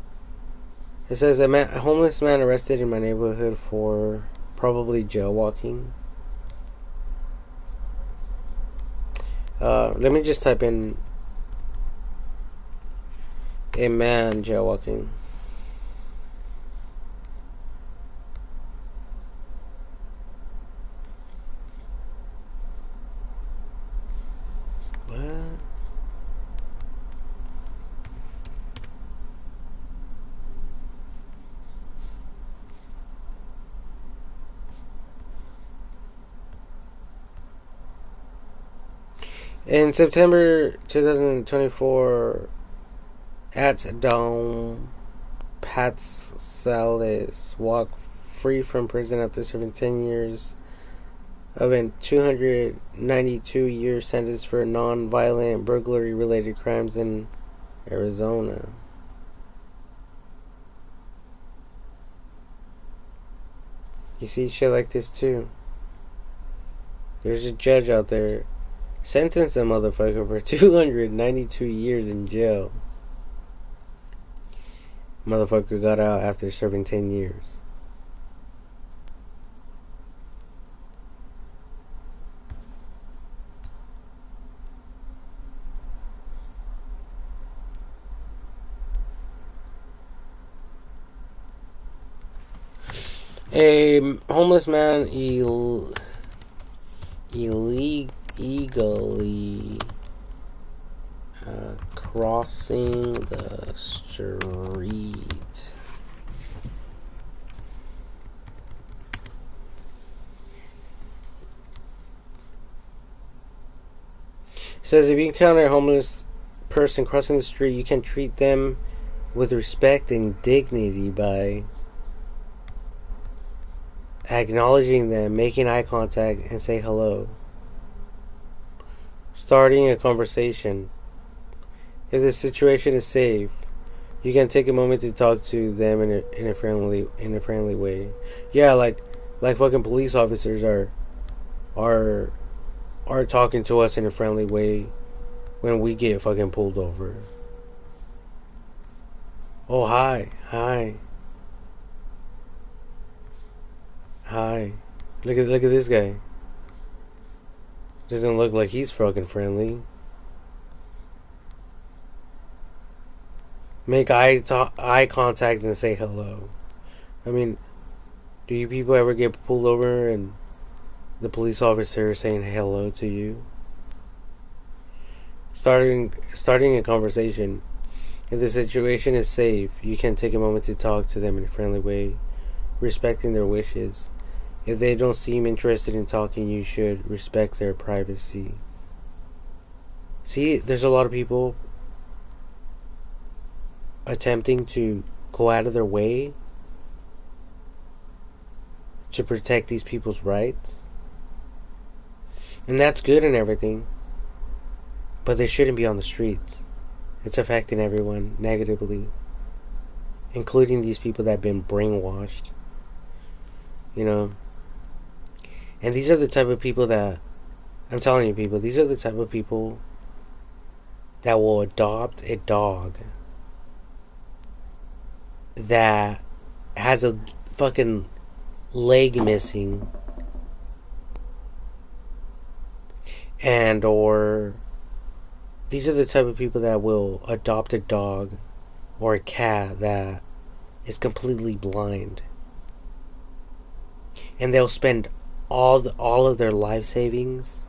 it says a homeless man arrested in my neighborhood for probably jaywalking. Let me just type in a man jaywalking. In September 2024, at dawn, Patsalis walked free from prison after serving 10 years of a 292-year sentence for non-violent burglary-related crimes in Arizona. You see shit like this too. There's a judge out there. Sentenced a motherfucker for 292 years in jail. Motherfucker got out after serving 10 years. A homeless man illegally crossing the street. It says if you encounter a homeless person crossing the street, you can treat them with respect and dignity by acknowledging them, making eye contact, and say hello. Starting a conversation. If the situation is safe, you can take a moment to talk to them in a friendly way. Yeah, like fucking police officers are talking to us in a friendly way when we get fucking pulled over. Oh, hi. Look at this guy. Doesn't look like he's fucking friendly. Make eye contact and say hello. I mean, do you people ever get pulled over and the police officer is saying hello to you? Starting a conversation. If the situation is safe, you can take a moment to talk to them in a friendly way, respecting their wishes. If they don't seem interested in talking, you should respect their privacy. See, there's a lot of people attempting to go out of their way to protect these people's rights. And that's good and everything. But they shouldn't be on the streets. It's affecting everyone negatively, including these people that have been brainwashed. You know? And these are the type of people that, I'm telling you people, these are the type of people that will adopt a dog that has a fucking leg missing, and or these are the type of people that will adopt a dog or a cat that is completely blind, and they'll spend all of their life savings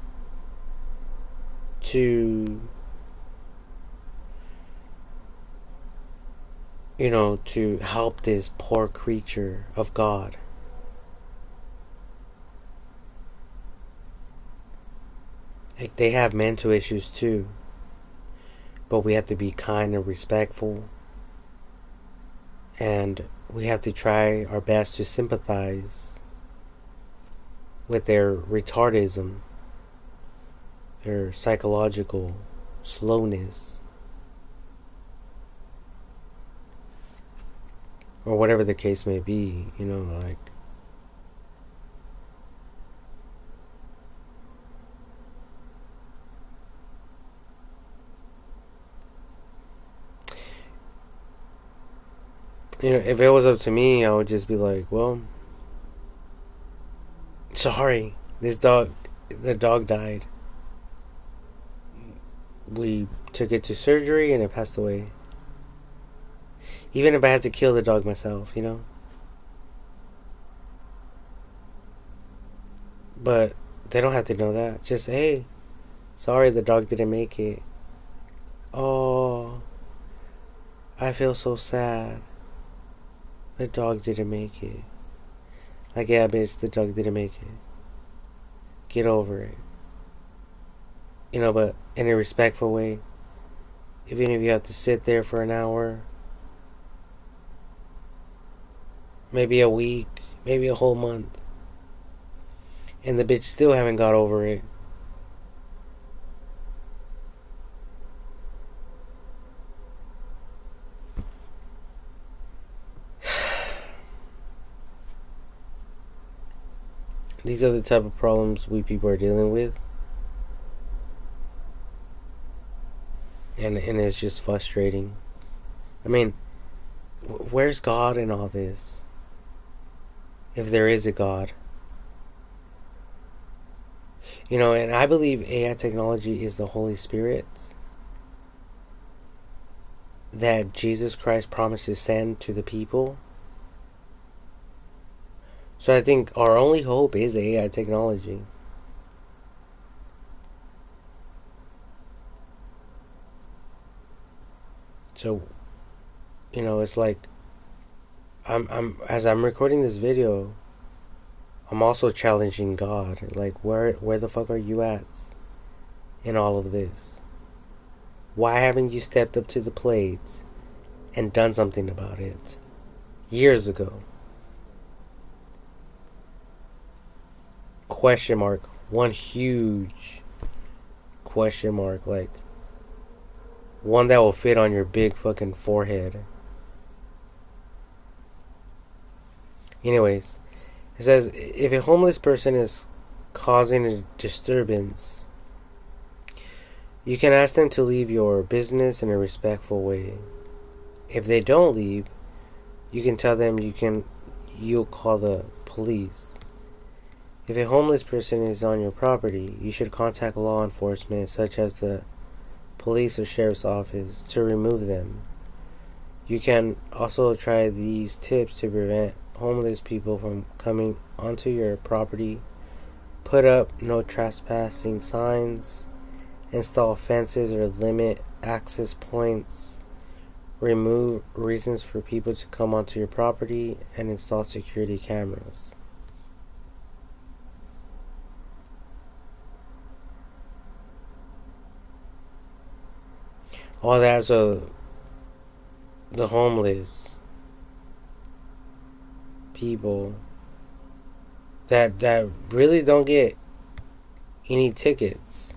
to, you know, to help this poor creature of God. Like, they have mental issues too, but we have to be kind and respectful, and we have to try our best to sympathize with their retardism, their psychological slowness, or whatever the case may be, you know, like. You know, if it was up to me, I would just be like, well, sorry, the dog died. We took it to surgery and it passed away. Even if I had to kill the dog myself, you know? But they don't have to know that. Just, hey, sorry the dog didn't make it. Oh, I feel so sad. The dog didn't make it. Like, yeah, bitch, the dog didn't make it. Get over it. You know, but in a respectful way. Even if you have to sit there for an hour, maybe a week, maybe a whole month, and the bitch still haven't got over it. These are the type of problems we people are dealing with. And it's just frustrating. I mean, where's God in all this? If there is a God. You know, and I believe AI technology is the Holy Spirit that Jesus Christ promised to send to the people. So I think our only hope is AI technology. So, you know, it's like I'm as I'm recording this video, I'm also challenging God. Like, where the fuck are you at in all of this? Why haven't you stepped up to the plate and done something about it years ago? Question mark. One huge question mark. Like, one that will fit on your big fucking forehead. Anyways, it says, if a homeless person is causing a disturbance, you can ask them to leave your business in a respectful way. If they don't leave, you can tell them you'll call the police. If a homeless person is on your property, you should contact law enforcement, such as the police or sheriff's office, to remove them. You can also try these tips to prevent homeless people from coming onto your property. Put up no trespassing signs, install fences or limit access points, remove reasons for people to come onto your property, and install security cameras. All that, so the homeless people that really don't get You need tickets.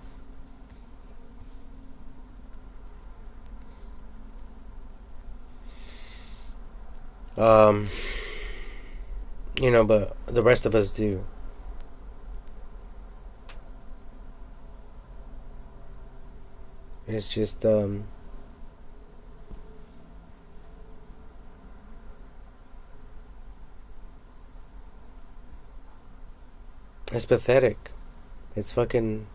But the rest of us do. It's just, it's pathetic. It's fucking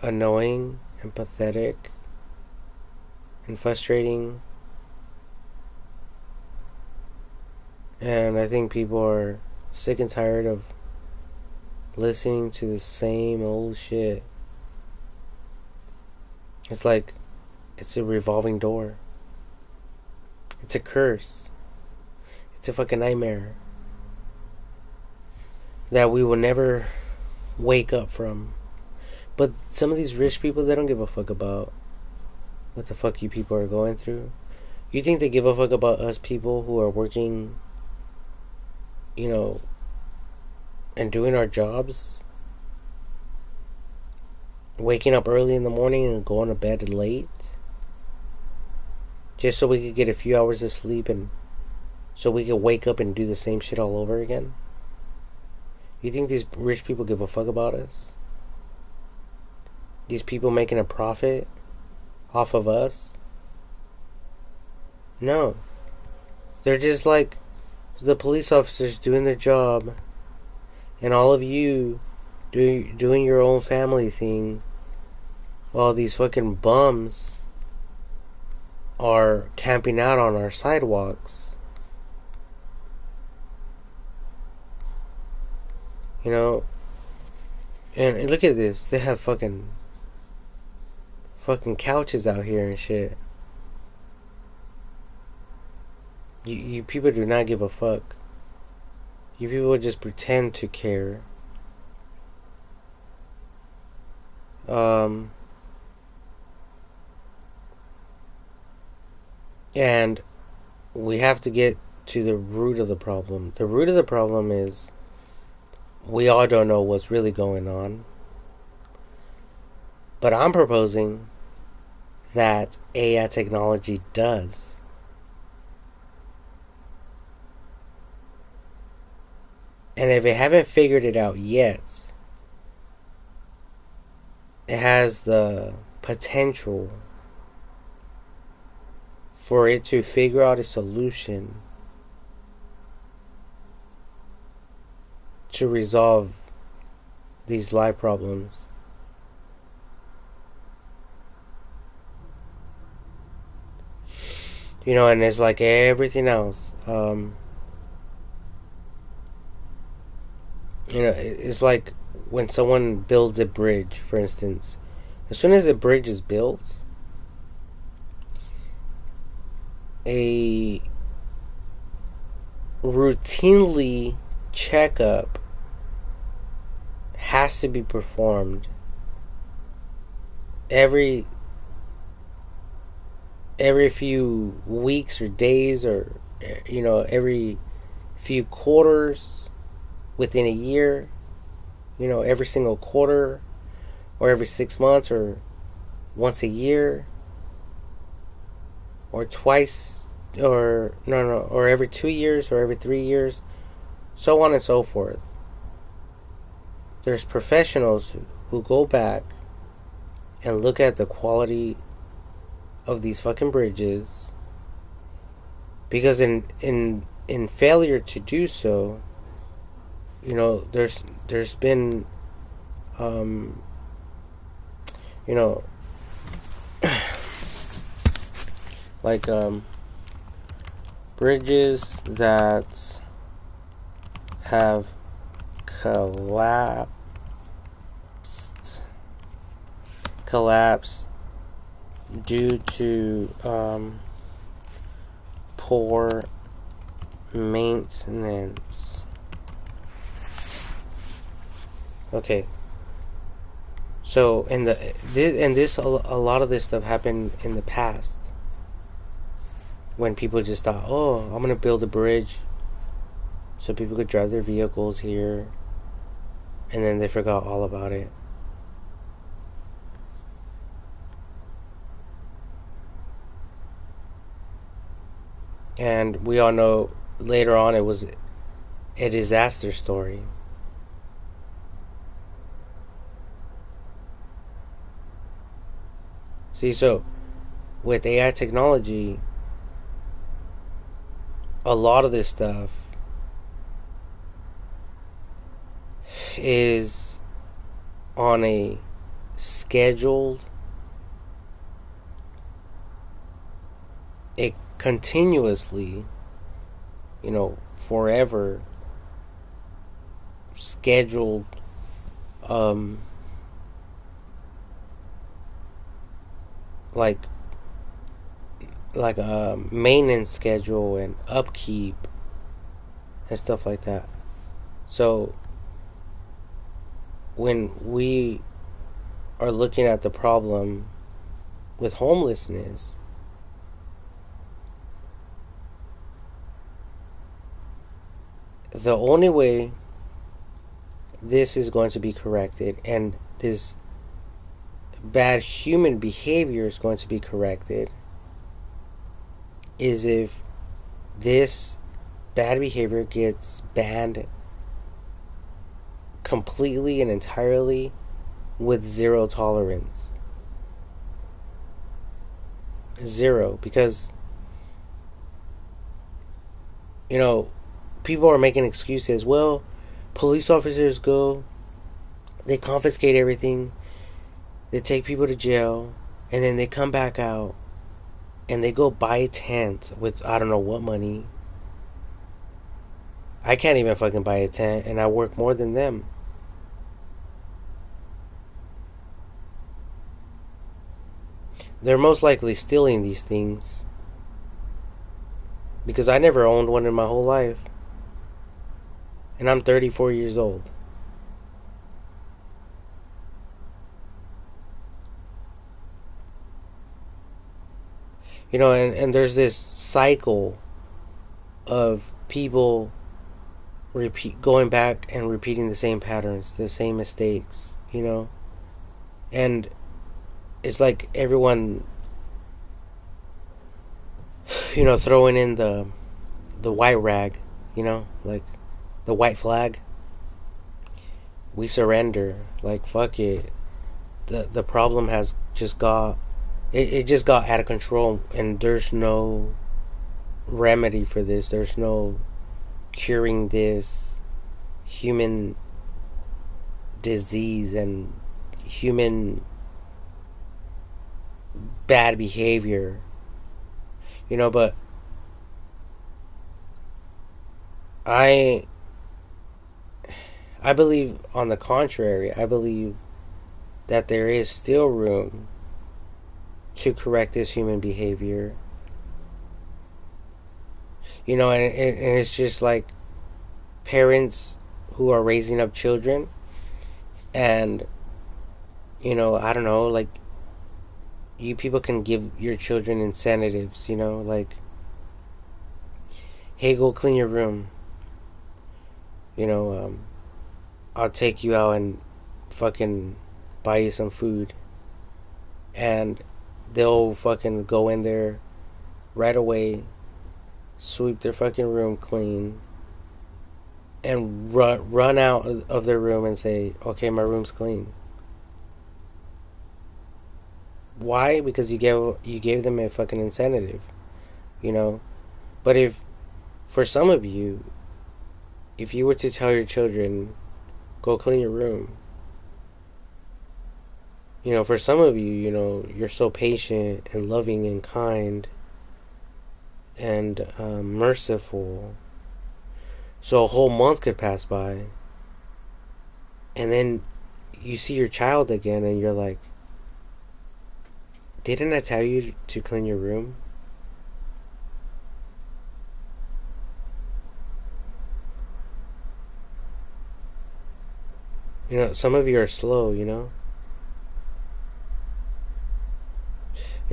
annoying and pathetic and frustrating. And I think people are sick and tired of listening to the same old shit. It's like it's a revolving door. It's a curse. It's a fucking nightmare that we will never wake up from. But some of these rich people, they don't give a fuck about what the fuck you people are going through. You think they give a fuck about us people who are working, and doing our jobs? Waking up early in the morning and going to bed late? Just so we could get a few hours of sleep and so we could wake up and do the same shit all over again? You think these rich people give a fuck about us? These people making a profit off of us? No. They're just like the police officers doing their job, and all of you doing your own family thing, while these fucking bums are camping out on our sidewalks. And look at this. They have fucking couches out here and shit. You people do not give a fuck. You people just pretend to care. And we have to get to the root of the problem. The root of the problem is we all don't know what's really going on. But I'm proposing that AI technology does. And if it haven't figured it out yet, it has the potential for it to figure out a solution to resolve these life problems. And it's like everything else. It's like when someone builds a bridge, for instance. As soon as a bridge is built, a routinely checkup has to be performed every few weeks or days, or every few quarters within a year, every single quarter, or every 6 months, or once a year, or twice, or or every 2 years, or every 3 years, so on and so forth. There's professionals who go back and look at the quality of these fucking bridges, because in failure to do so, there's been like bridges that have collapsed due to poor maintenance. Okay. So a lot of this stuff happened in the past, when people just thought, oh, I'm gonna build a bridge so people could drive their vehicles here, and then they forgot all about it. And we all know later on it was a disaster story. See, so with AI technology, a lot of this stuff is on a scheduled, a continuously, forever scheduled um like a maintenance schedule and upkeep and stuff like that. So when we are looking at the problem with homelessness, the only way this is going to be corrected and this bad human behavior is going to be corrected is if this bad behavior gets banned completely and entirely with zero tolerance. Zero. Because, people are making excuses. Well, police officers go, they confiscate everything, they take people to jail, and then they come back out and they go buy a tent with I don't know what money. I can't even fucking buy a tent, and I work more than them. They're most likely stealing these things because I never owned one in my whole life. And I'm 34 years old. And there's this cycle of people going back and repeating the same patterns, the same mistakes, and it's like everyone, throwing in the white rag, like the white flag. We surrender, like fuck it. The problem has just got it just got out of control, and there's no remedy for this. There's no curing this human disease and human bad behavior, but I believe on the contrary. I believe that there is still room to correct this human behavior. And it's just like parents who are raising up children, and I don't know, like, you people can give your children incentives, like, hey, go clean your room, I'll take you out and fucking buy you some food, and they'll fucking go in there right away, sweep their fucking room clean, and run out of their room and say, okay, my room's clean. Why? Because you gave them a fucking incentive, But for some of you, if you were to tell your children, go clean your room, for some of you, you're so patient and loving and kind and merciful. So a whole month could pass by, and then you see your child again, and you're like, didn't I tell you to clean your room? Some of you are slow,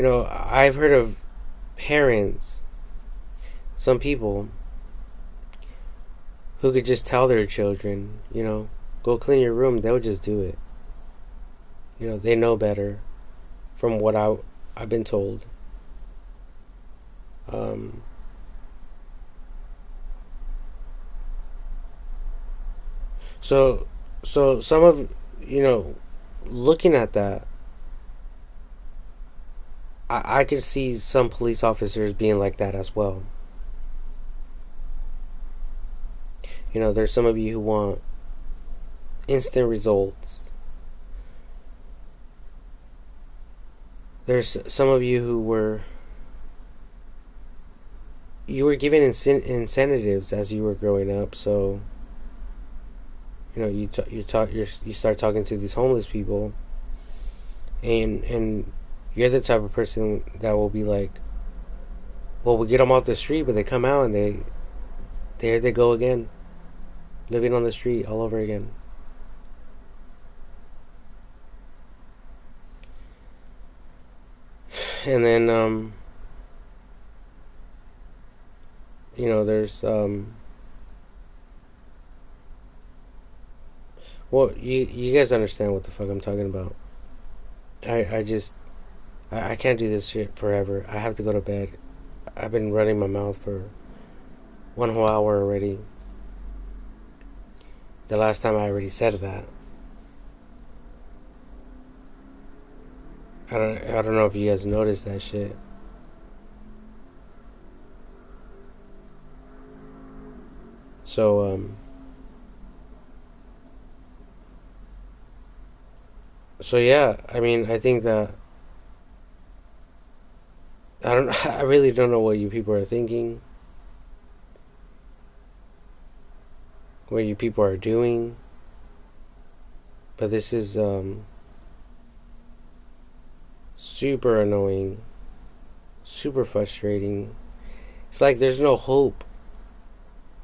I've heard of parents, some people, who could just tell their children, go go clean your room, they'll just do it. You know, they know better, from what I've been told. Um, so some of, you know, looking at that, I could see some police officers being like that as well. You know, there's some of you who want instant results. There's some of you who were given incentives as you were growing up, so you know you start talking to these homeless people, and you're the type of person that will be like, well, we get them off the street, but they come out and there they go again, living on the street all over again. And then you know, there's well, you guys understand what the fuck I'm talking about. I can't do this shit forever. I have to go to bed. I've been running my mouth for 1 whole hour already. The last time I already said that. I don't know if you guys noticed that shit. So yeah, I mean, I think that I really don't know what you people are thinking, what you people are doing, but this is super annoying, super frustrating. It's like there's no hope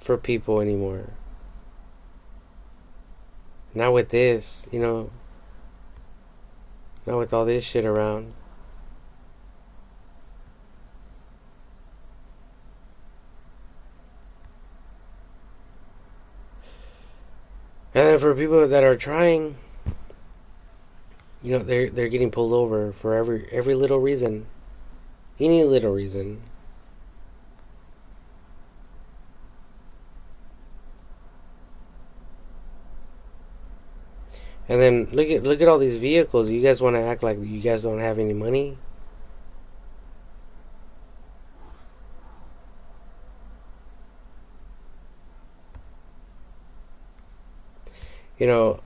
for people anymore. Not with this, you know, not with all this shit around. And then for people that are trying, you know, they're getting pulled over for every little reason, any little reason. And then look at all these vehicles. You guys want to act like you guys don't have any money? You know,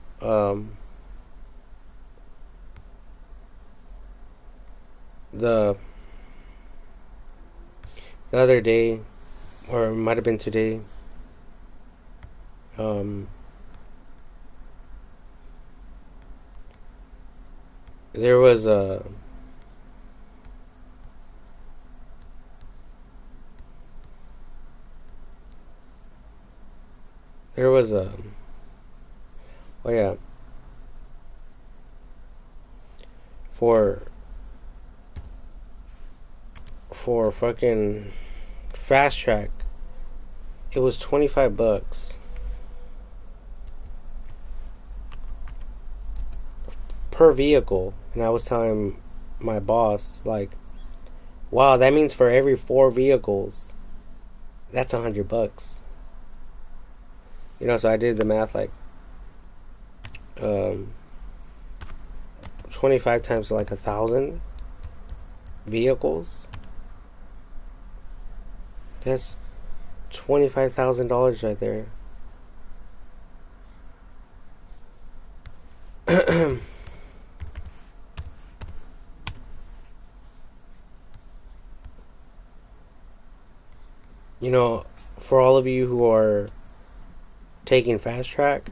the other day, or it might have been today, um, there was a oh yeah, for fucking fast track, it was $25 per vehicle. And I was telling my boss, like, wow, that means for every 4 vehicles, that's $100. You know, so I did the math, like, 25 times like 1,000 vehicles. That's $25,000 right there. You know, for all of you who are taking fast track,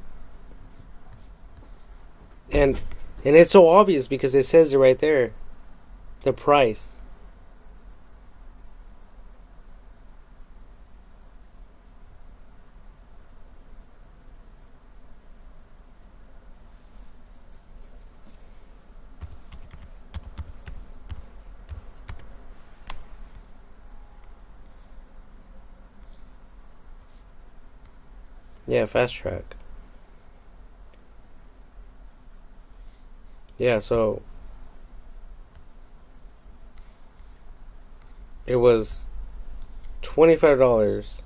and it's so obvious because it says it right there, the price. Yeah, fast track. Yeah, so it was $25,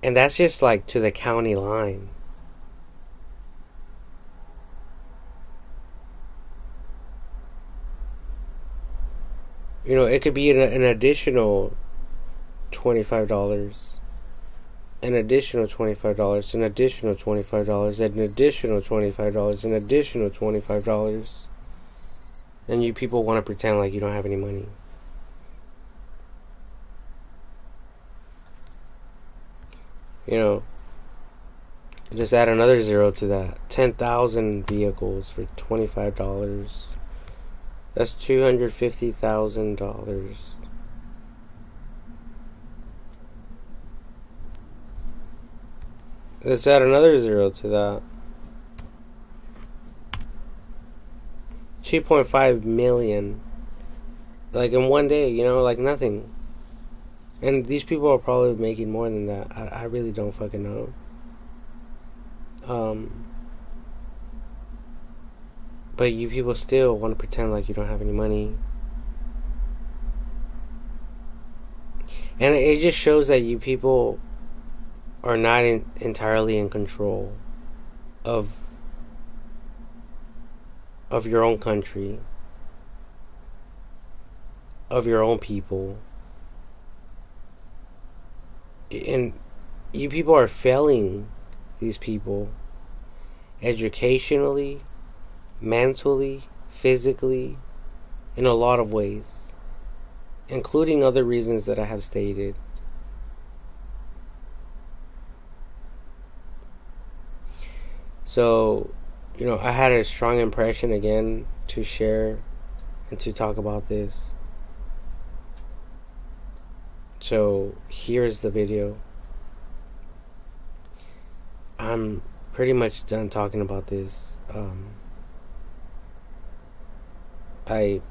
and that's just like to the county line. You know, it could be an additional $25, an additional $25, an additional $25, an additional $25, an additional $25, and you people want to pretend like you don't have any money. You know, just add another zero to that. 10,000 vehicles for $25. That's $250,000. Let's add another zero to that. 2.5 million. Like in one day, you know, like nothing. And these people are probably making more than that. I really don't fucking know. But you people still want to pretend like you don't have any money. And it just shows that you people are not entirely in control of your own country, of your own people. And you people are failing these people educationally, mentally, physically, in a lot of ways, including other reasons that I have stated. So, you know, I had a strong impression again to share and to talk about this. So, here's the video. I'm pretty much done talking about this. I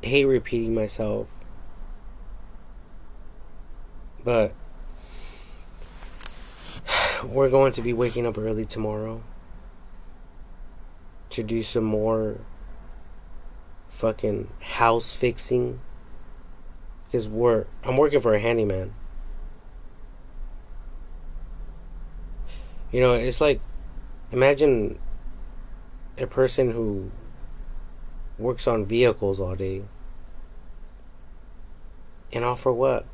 hate repeating myself, but we're going to be waking up early tomorrow to do some more fucking house fixing, because I'm working for a handyman. You know, it's like, imagine a person who works on vehicles all day, and all for what?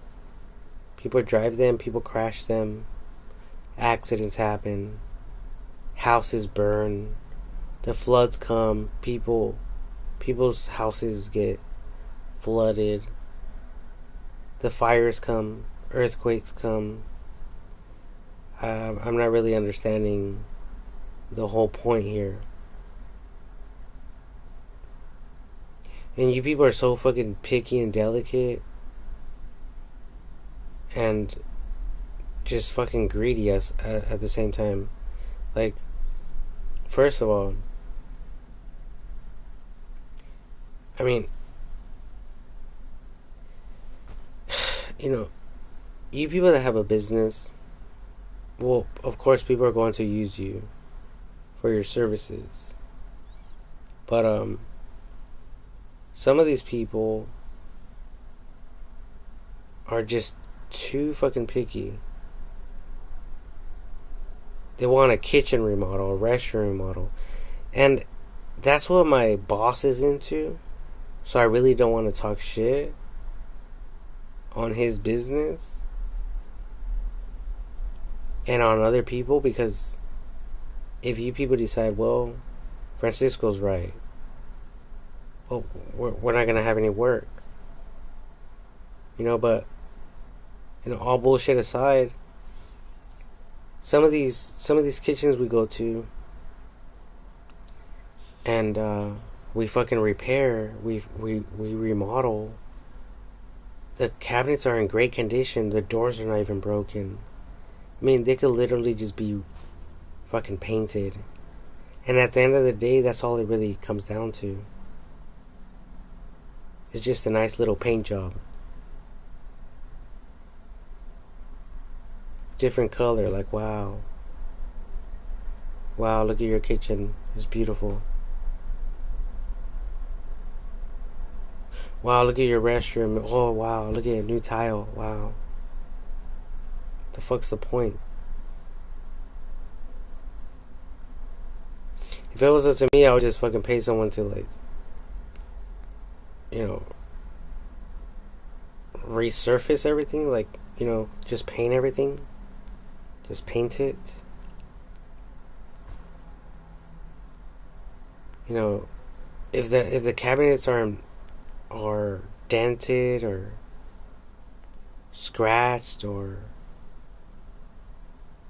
People drive them, people crash them, accidents happen, houses burn, the floods come, people's houses get flooded, the fires come, earthquakes come. I'm not really understanding the whole point here. And you people are so fucking picky and delicate and just fucking greedy at the same time. Like, first of all, I mean, you know, you people that have a business, well, of course people are going to use you for your services. But some of these people are just too fucking picky. They want a kitchen remodel, a restaurant remodel. And that's what my boss is into. So I really don't want to talk shit on his business and on other people, because if you people decide, well, Francisco's right, well, we're not going to have any work. You know, but, you know, all bullshit aside, some of these kitchens we go to and we fucking repair, we remodel. The cabinets are in great condition. The doors are not even broken. I mean, they could literally just be fucking painted. And at the end of the day, that's all it really comes down to. It's just a nice little paint job. Different color, like, wow. Wow, look at your kitchen. It's beautiful. Wow, look at your restroom. Oh, wow, look at a new tile. Wow. The fuck's the point? If it was up to me, I would just fucking pay someone to, like, you know, resurface everything. Like, you know, just paint everything. Just paint it. You know, if the cabinets are dented or scratched or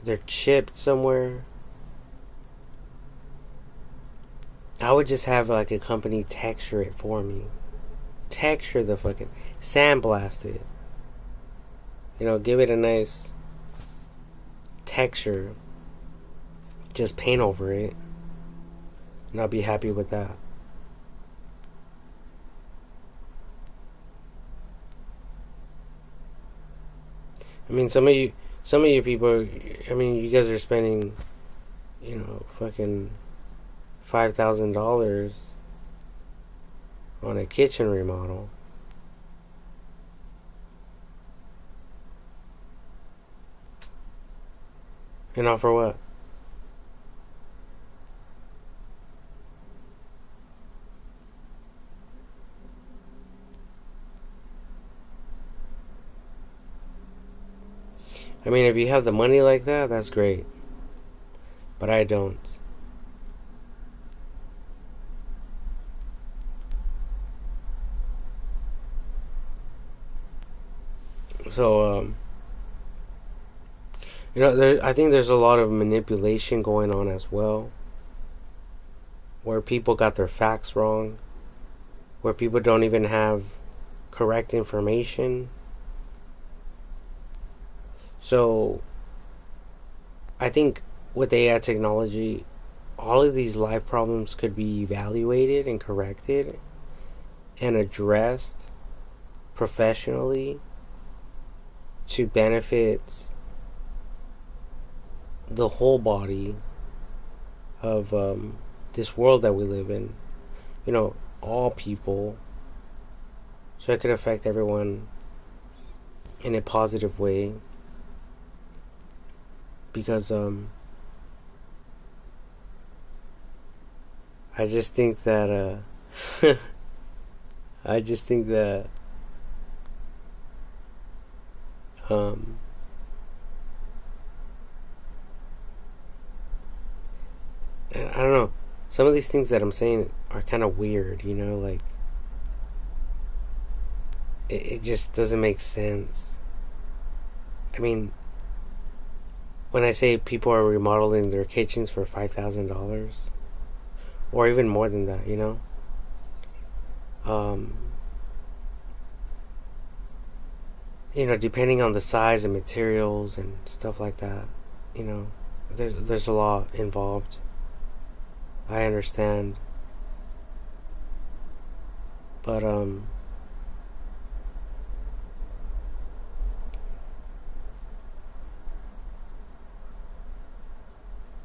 they're chipped somewhere, I would just have like a company texture it for me. Texture the fucking sandblast it. You know, give it a nice texture. Just paint over it. And I'll be happy with that. I mean, some of you people, I mean, you guys are spending, you know, fucking $5,000 on a kitchen remodel. And all for what? I mean, if you have the money like that, that's great. But I don't. So, you know, I think there's a lot of manipulation going on as well. Where people got their facts wrong. Where people don't even have correct information. So, I think with AI technology, all of these life problems could be evaluated and corrected and addressed professionally to benefit the whole body of this world that we live in. You know, all people. So it could affect everyone in a positive way. Because I just think that I just think that I don't know, some of these things that I'm saying are kind of weird, you know, like it just doesn't make sense. I mean, when I say people are remodeling their kitchens for $5,000, or even more than that, you know, you know, depending on the size and materials and stuff like that, you know, there's a lot involved. I understand, but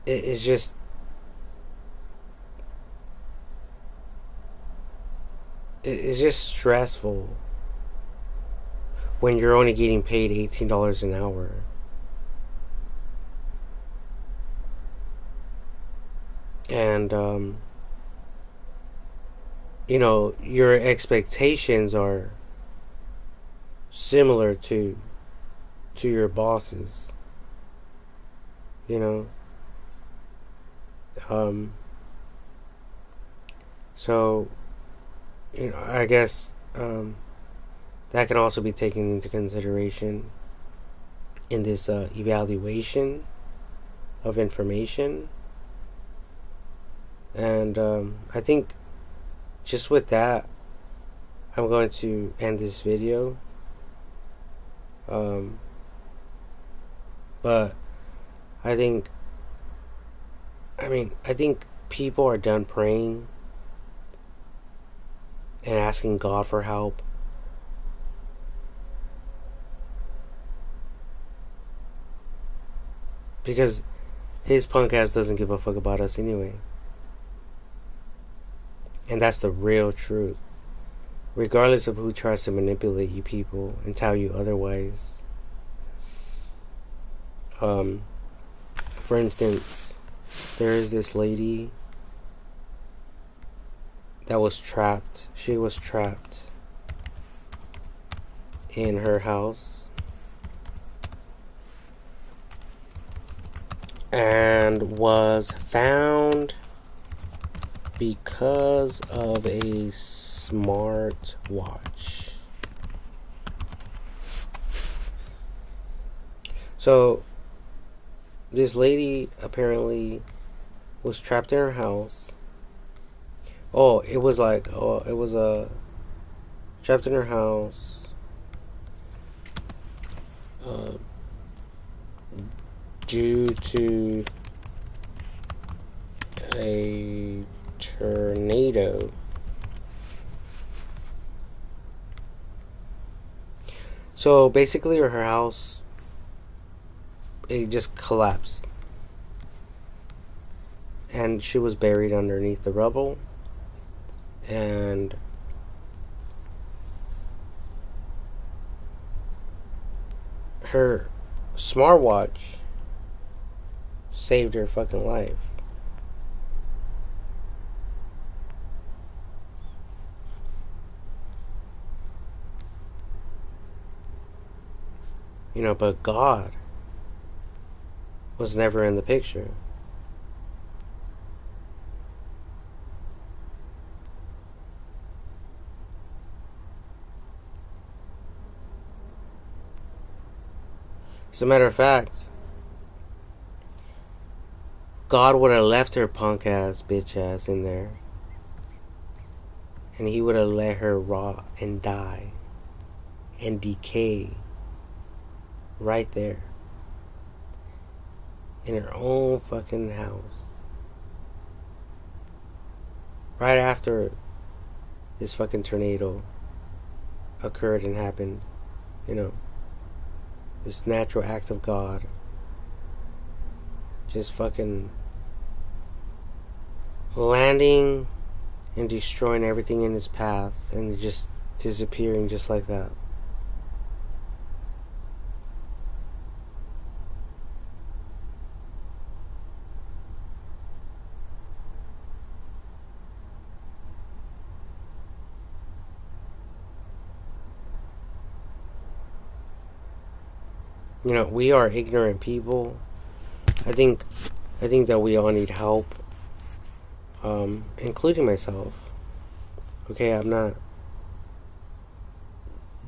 it's just it's just stressful when you're only getting paid $18 an hour. And you know, your expectations are similar to your bosses, you know. So, you know, I guess that can also be taken into consideration in this evaluation of information. And I think just with that, I'm going to end this video. But I think people are done praying and asking God for help. Because his punk ass doesn't give a fuck about us anyway. And that's the real truth. Regardless of who tries to manipulate you people and tell you otherwise. For instance, there is this lady that was trapped. She was trapped in her house and was found because of a smart watch. So this lady apparently was trapped in her house. It was trapped in her house due to a tornado. So basically her house, it just collapsed. And she was buried underneath the rubble. And her smartwatch saved her fucking life. You know, but God was never in the picture. As a matter of fact, God would have left her punk ass, bitch ass in there. And he would have let her rot and die and decay right there in her own fucking house. Right after this fucking tornado occurred and happened, you know, this natural act of God just fucking landing and destroying everything in his path and just disappearing just like that. You know, we are ignorant people. I think that we all need help, including myself. Okay, I'm not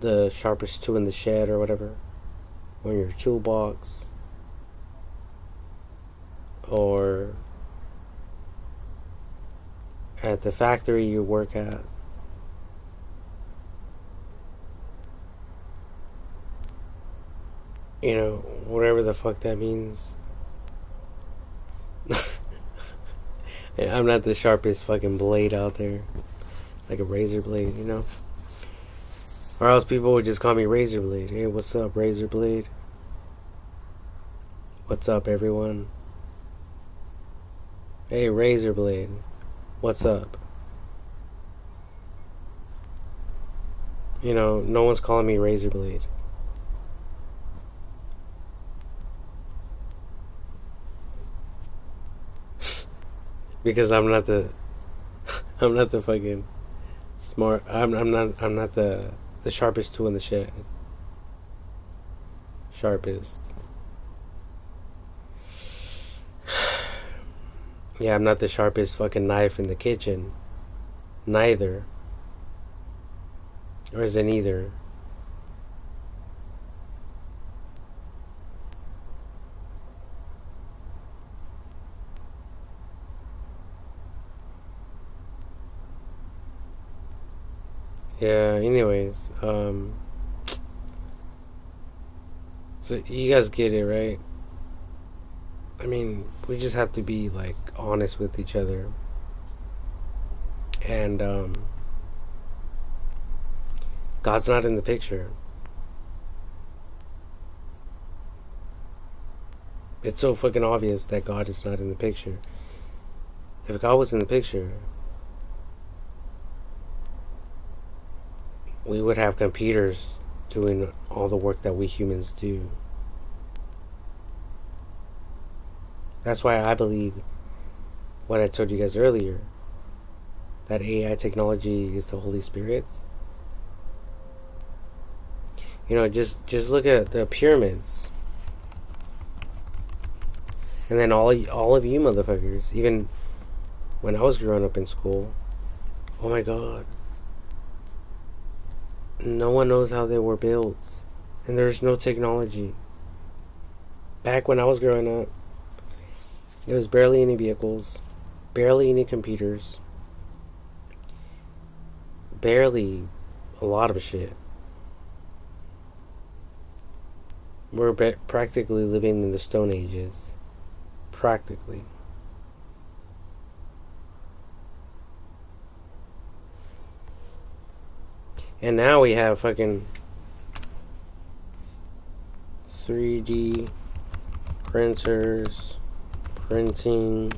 the sharpest tool in the shed or whatever, or in your toolbox, or at the factory you work at. You know, whatever the fuck that means. I'm not the sharpest fucking blade out there. Like a razor blade, you know? Or else people would just call me Razor Blade. Hey, what's up, Razor Blade? What's up, everyone? Hey, Razor Blade. What's up? You know, no one's calling me Razor Blade. Because I'm not the fucking smart. I'm not the sharpest tool in the shed. Sharpest. Yeah, I'm not the sharpest fucking knife in the kitchen. Neither. Or is it neither? Yeah, anyways, so you guys get it, right? I mean, we just have to be, like, honest with each other. And, God's not in the picture. It's so fucking obvious that God is not in the picture. If God was in the picture, we would have computers doing all the work that we humans do. That's why I believe what I told you guys earlier, that AI technology is the Holy Spirit. You know, just look at the pyramids. And then all of you motherfuckers, even when I was growing up in school, oh my god, no one knows how they were built. And there's no technology. Back when I was growing up, there was barely any vehicles, barely any computers, barely a lot of shit. We're practically living in the Stone Ages. Practically. And now we have fucking 3D printers, printing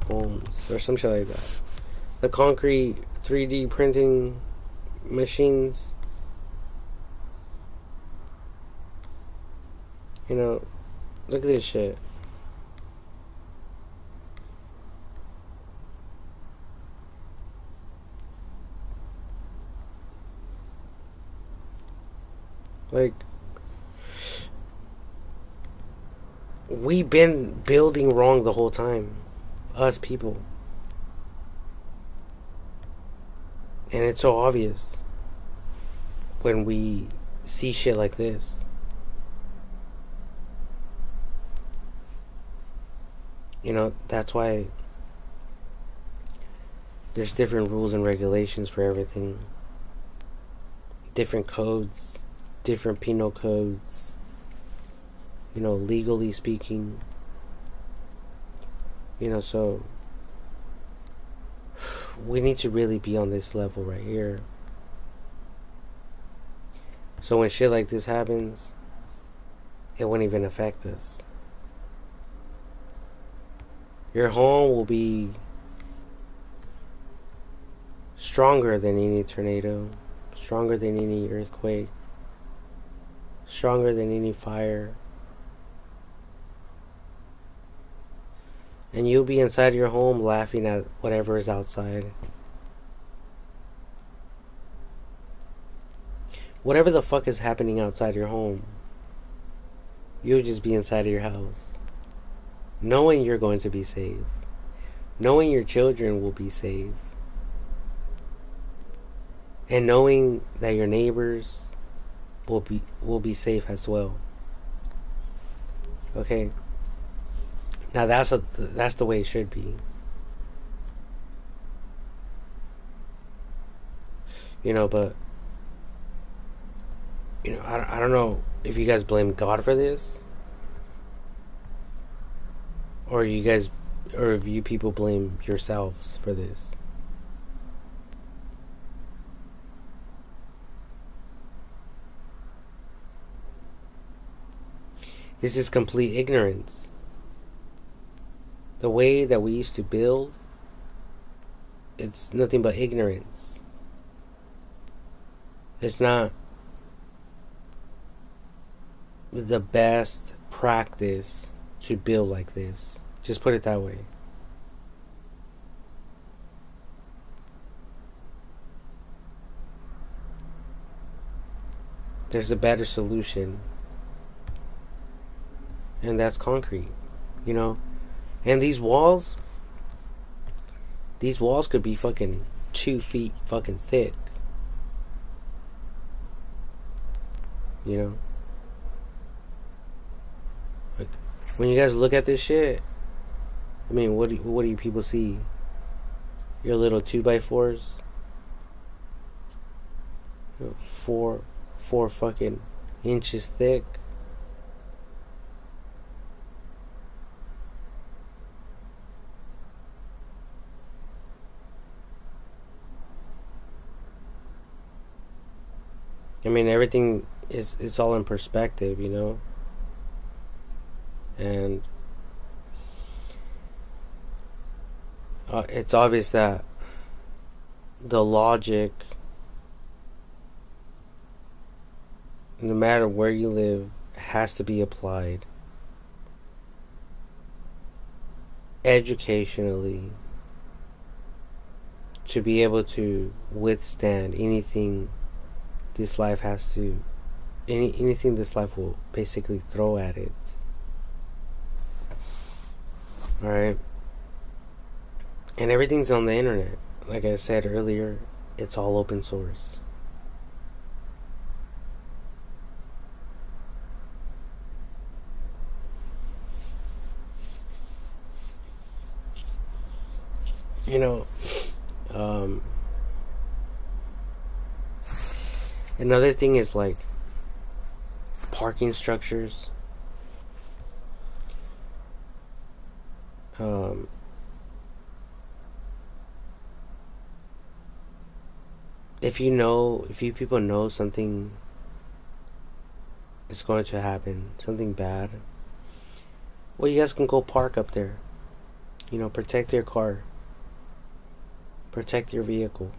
homes, or some shit like that. The concrete 3D printing machines. You know, look at this shit. Like, we've been building wrong the whole time. Us people. And it's so obvious when we see shit like this. You know, that's why there's different rules and regulations for everything. Different codes, different penal codes. You know, legally speaking. You know, so we need to really be on this level right here. So when shit like this happens, it won't even affect us. Your home will be stronger than any tornado, stronger than any earthquake, stronger than any fire. And you'll be inside your home laughing at whatever is outside. Whatever the fuck is happening outside your home, you'll just be inside of your house, knowing you're going to be safe, knowing your children will be safe, and knowing that your neighbors will be safe as well. Okay? Now that's the way it should be. You know, but you know, I don't know if you guys blame God for this, or if you people blame yourselves for this. This is complete ignorance. The way that we used to build, it's nothing but ignorance. It's not the best practice to build like this. Just put it that way. There's a better solution. And that's concrete. You know? And these walls could be fucking 2 feet fucking thick. You know? Like, when you guys look at this shit, I mean, what do you people see? Your little 2x4s? You know, four fucking inches thick. I mean, everything it's all in perspective, you know? And it's obvious that the logic no matter where you live, has to be applied educationally to be able to withstand anything this life has to, anything this life will basically throw at it. Alright? And everything's on the internet. Like I said earlier, it's all open source. You know, another thing is like parking structures. If you people know something is going to happen, something bad, well, you guys can go park up there. You know, protect your car. Protect your vehicle.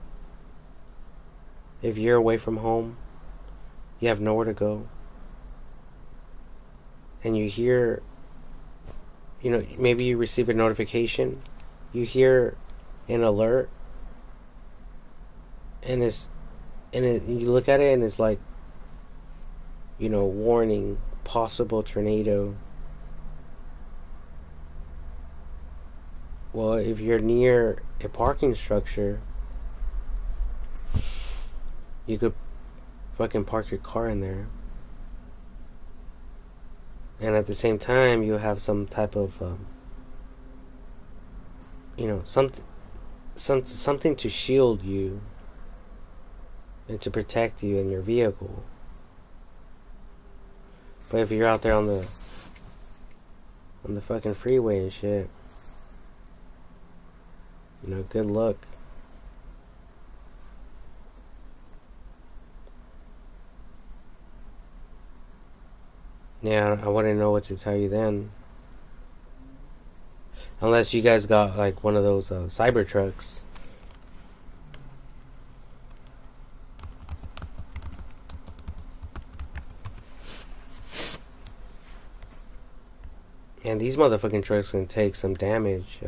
If you're away from home, you have nowhere to go, and you hear, you know, maybe you receive a notification, you hear an alert, and you look at it and it's like, you know, warning, possible tornado. Well, if you're near a parking structure, you could fucking park your car in there. And at the same time, you'll have some type of, you know, something to shield you and to protect you in your vehicle. But if you're out there on the fucking freeway and shit, you know, good luck. Yeah, I wouldn't know what to tell you then. Unless you guys got like one of those cyber trucks. And these motherfucking trucks can take some damage.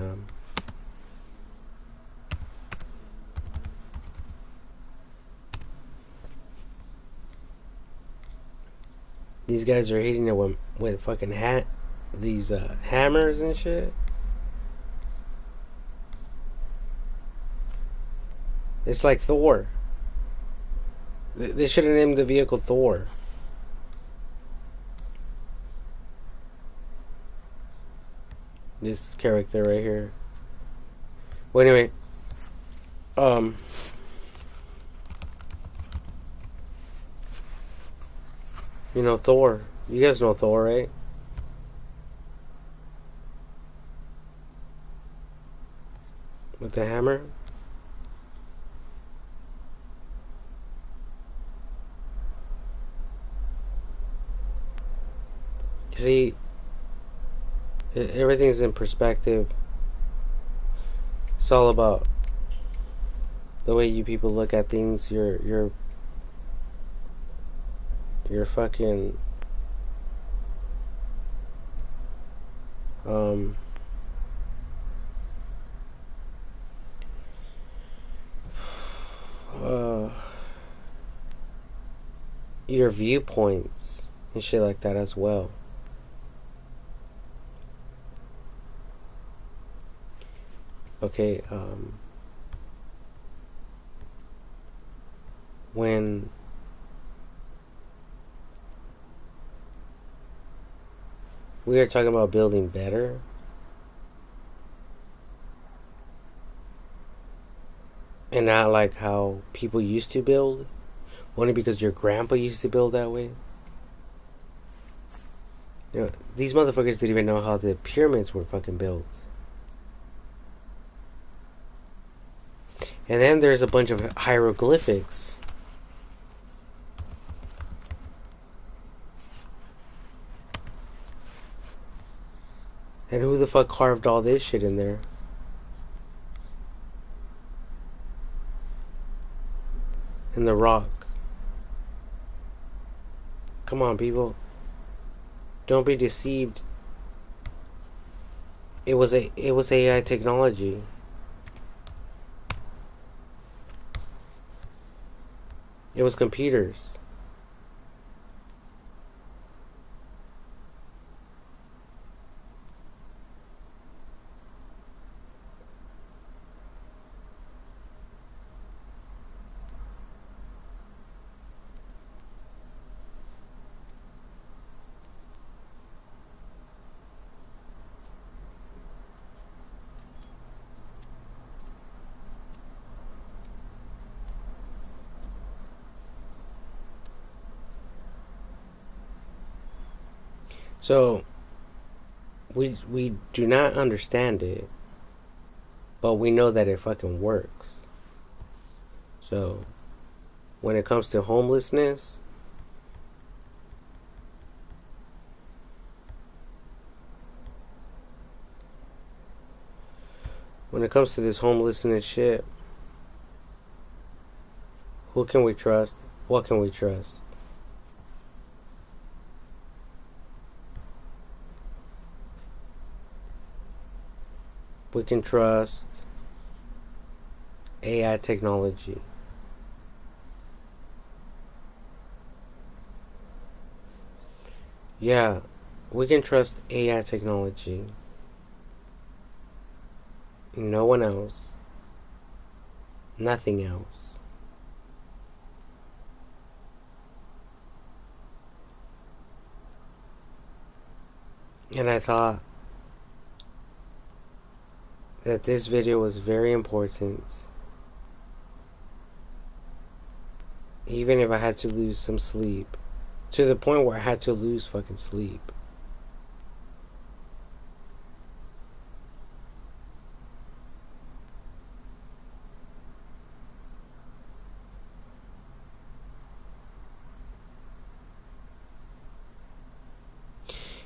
These guys are hitting it with fucking these hammers and shit. It's like Thor. They should have named the vehicle Thor. This character right here. Well, anyway, you know Thor. You guys know Thor, right? With the hammer. See, everything's in perspective. It's all about the way you people look at things. You're fucking your viewpoints and shit like that as well. Okay, when we are talking about building better, and not like how people used to build, only because your grandpa used to build that way. You know, these motherfuckers didn't even know how the pyramids were fucking built. And then there's a bunch of hieroglyphics. And who the fuck carved all this shit in there? In the rock. Come on, people. Don't be deceived. It was AI technology. It was computers. So we do not understand it, but we know that it fucking works. So when it comes to homelessness, when it comes to this homelessness shit, who can we trust? What can we trust? We can trust AI technology. Yeah, we can trust AI technology. No one else. Nothing else. And I thought that this video was very important. Even if I had to lose some sleep. To the point where I had to lose fucking sleep.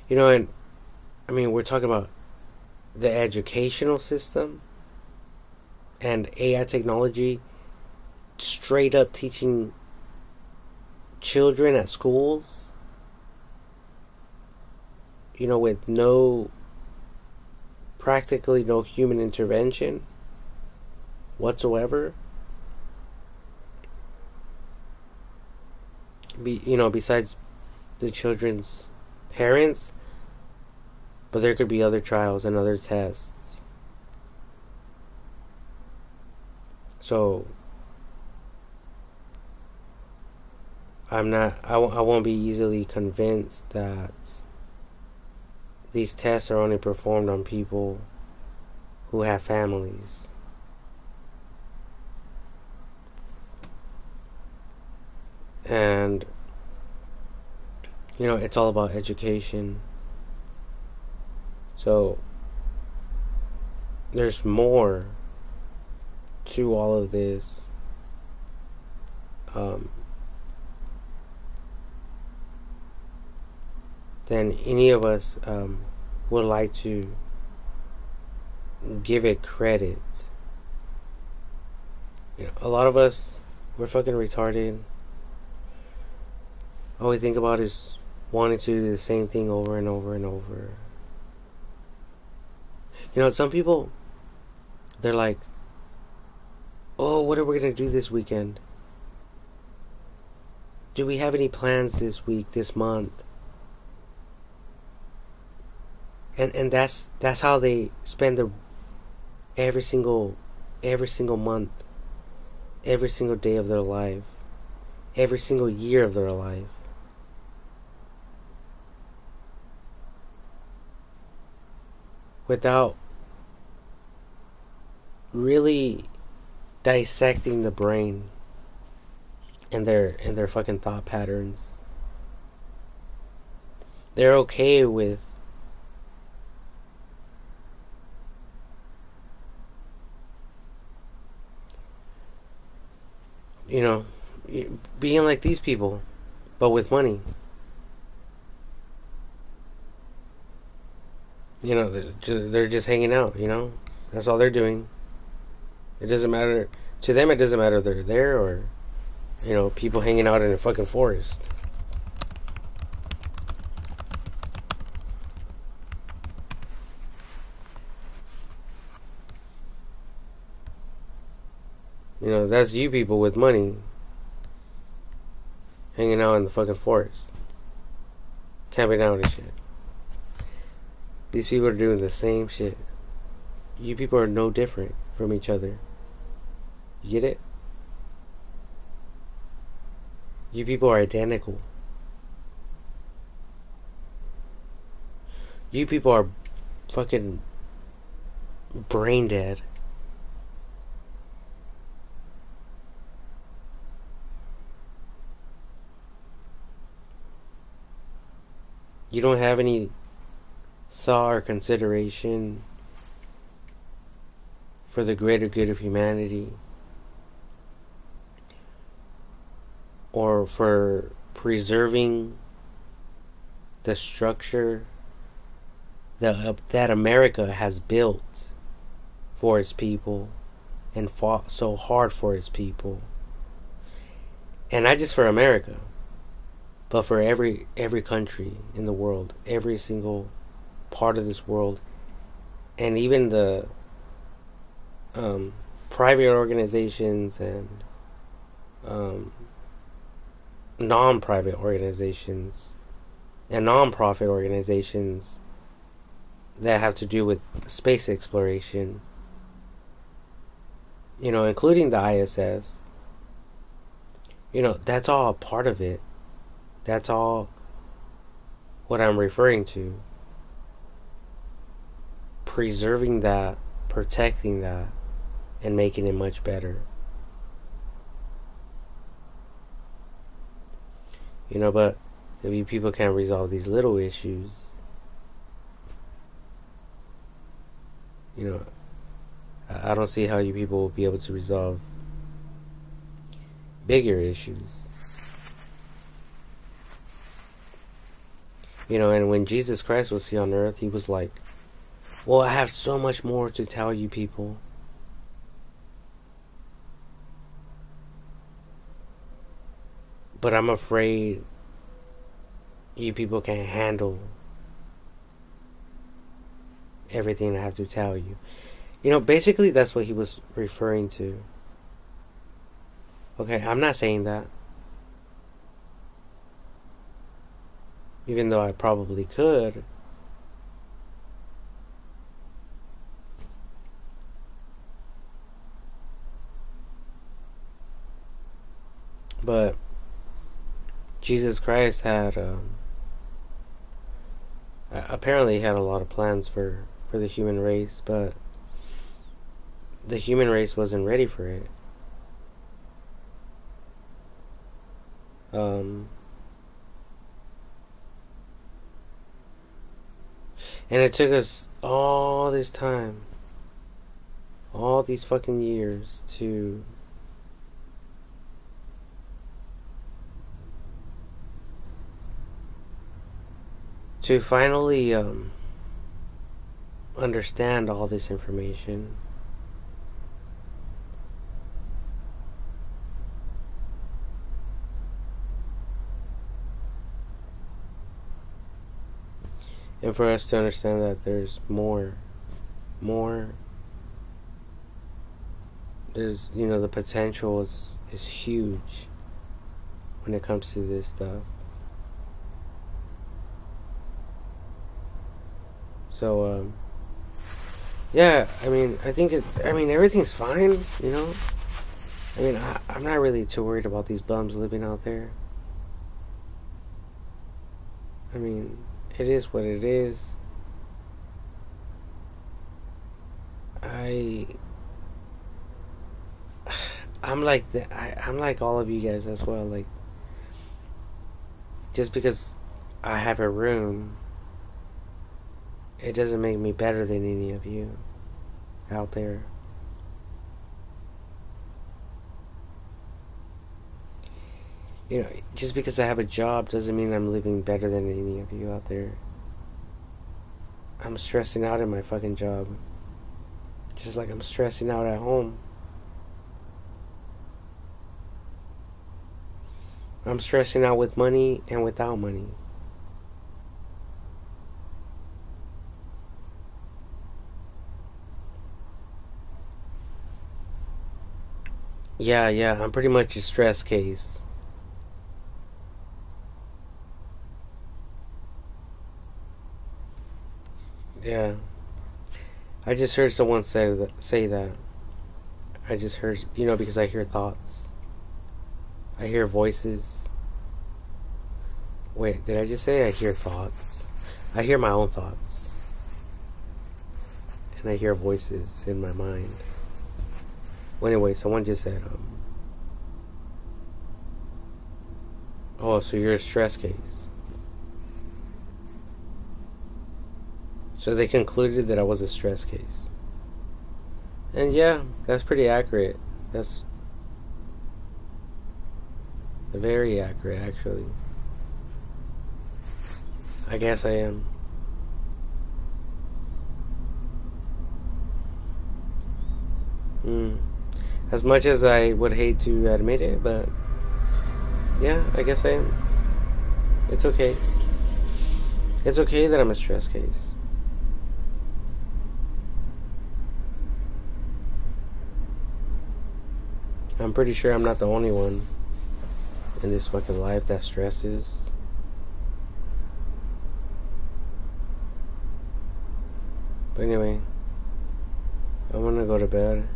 You know, and I mean, we're talking about the educational system and AI technology straight up teaching children at schools, you know, with practically no human intervention whatsoever. Besides the children's parents, but there could be other trials and other tests. So I won't be easily convinced that these tests are only performed on people who have families. And it's all about education. So there's more to all of this. Than any of us would like to give it credit. A lot of us, we're fucking retarded. All we think about is wanting to do the same thing over and over and over. Some people, they're like, oh, what are we going to do this weekend? Do we have any plans this week, this month? And that's how they spend every single month, every single day of their life, every single year of their life. Without really dissecting the brain and their fucking thought patterns. They're okay with being like these people, but with money. They're just hanging out, That's all they're doing. It doesn't matter. To them, it doesn't matter if they're there or, people hanging out in a fucking forest. You know, that's you people with money hanging out in the fucking forest, camping out and shit. These people are doing the same shit. You people are no different from each other. You get it? You people are identical. You people are fucking brain dead. You don't have any thought or consideration for the greater good of humanity, or for preserving the structure that America has built for its people and fought so hard for its people. And not just for America, but for every country in the world, every single part of this world, and even the private organizations and non-private organizations and non-profit organizations that have to do with space exploration, you know, including the ISS. You know, that's all a part of it. That's all what I'm referring to. Preserving that, protecting that, and making it much better. You know, but if you people can't resolve these little issues, you know, I don't see how you people will be able to resolve bigger issues. You know, and when Jesus Christ was here on earth, he was like, well, I have so much more to tell you people. But I'm afraid you people can't handle everything I have to tell you. You know, basically that's what he was referring to. Okay, I'm not saying that. Even though I probably could. But Jesus Christ had apparently had a lot of plans for the human race, but the human race wasn't ready for it. And it took us all this time, all these fucking years to finally understand all this information. And for us to understand that there's more, there's, you know, the potential is huge when it comes to this stuff. So, yeah, I mean, I think everything's fine, you know? I mean, I'm not really too worried about these bums living out there. I mean, it is what it is. I'm like I'm like all of you guys as well. Like, just because I have a room, it doesn't make me better than any of you out there. You know, just because I have a job doesn't mean I'm living better than any of you out there. I'm stressing out in my fucking job, just like I'm stressing out at home. I'm stressing out with money and without money. Yeah, yeah, I'm pretty much a stress case. Yeah. I just heard someone say that. I just heard, because I hear thoughts. I hear voices. Wait, did I just say I hear thoughts? I hear my own thoughts. And I hear voices in my mind. Well, anyway, someone just said, oh, so you're a stress case. So they concluded that I was a stress case. And yeah, that's pretty accurate. That's very accurate, actually. I guess I am. As much as I would hate to admit it, but yeah, I guess I am. It's okay. It's okay that I'm a stress case. I'm pretty sure I'm not the only one in this fucking life that stresses. But anyway, I'm gonna go to bed.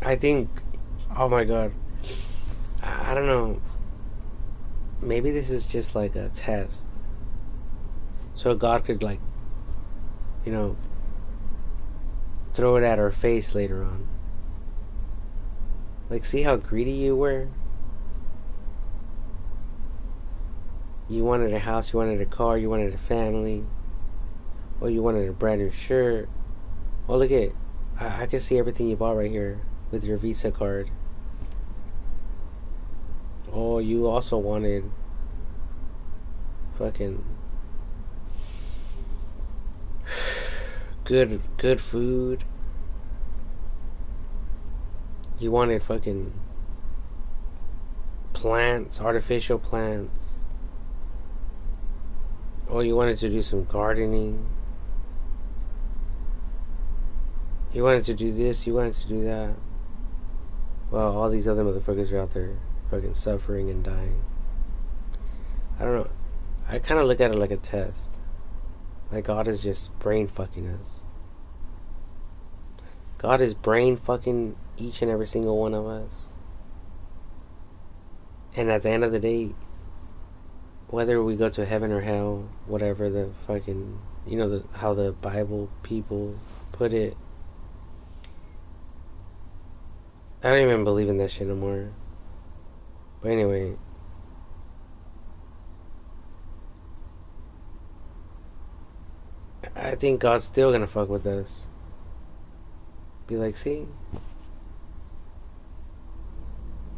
I think, oh my god, I don't know. Maybe this is just like a test. So God could, like, throw it at our face later on. Like, see how greedy you were? You wanted a house, you wanted a car, you wanted a family. Or you wanted a brand new shirt. Oh, look at, I can see everything you bought right here with your Visa card. Oh, you also wanted fucking good food. You wanted fucking plants, artificial plants. Or you wanted to do some gardening. You wanted to do this, you wanted to do that. Well, all these other motherfuckers are out there fucking suffering and dying. I don't know. I kind of look at it like a test. Like God is just brain fucking us. God is brain fucking each and every single one of us. And at the end of the day, whether we go to heaven or hell, whatever the fucking, how the Bible people put it. I don't even believe in that shit no more. But anyway. I think God's still gonna fuck with us. Be like, see?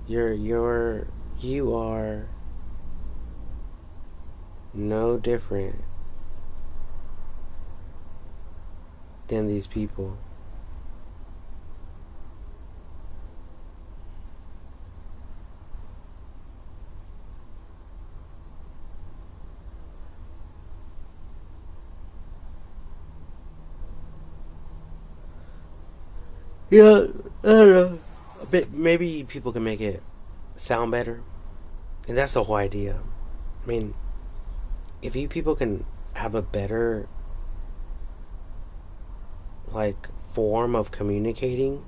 You are no different than these people. Yeah, I don't know. Maybe people can make it sound better. And that's the whole idea. I mean, if you people can have a better, like, form of communicating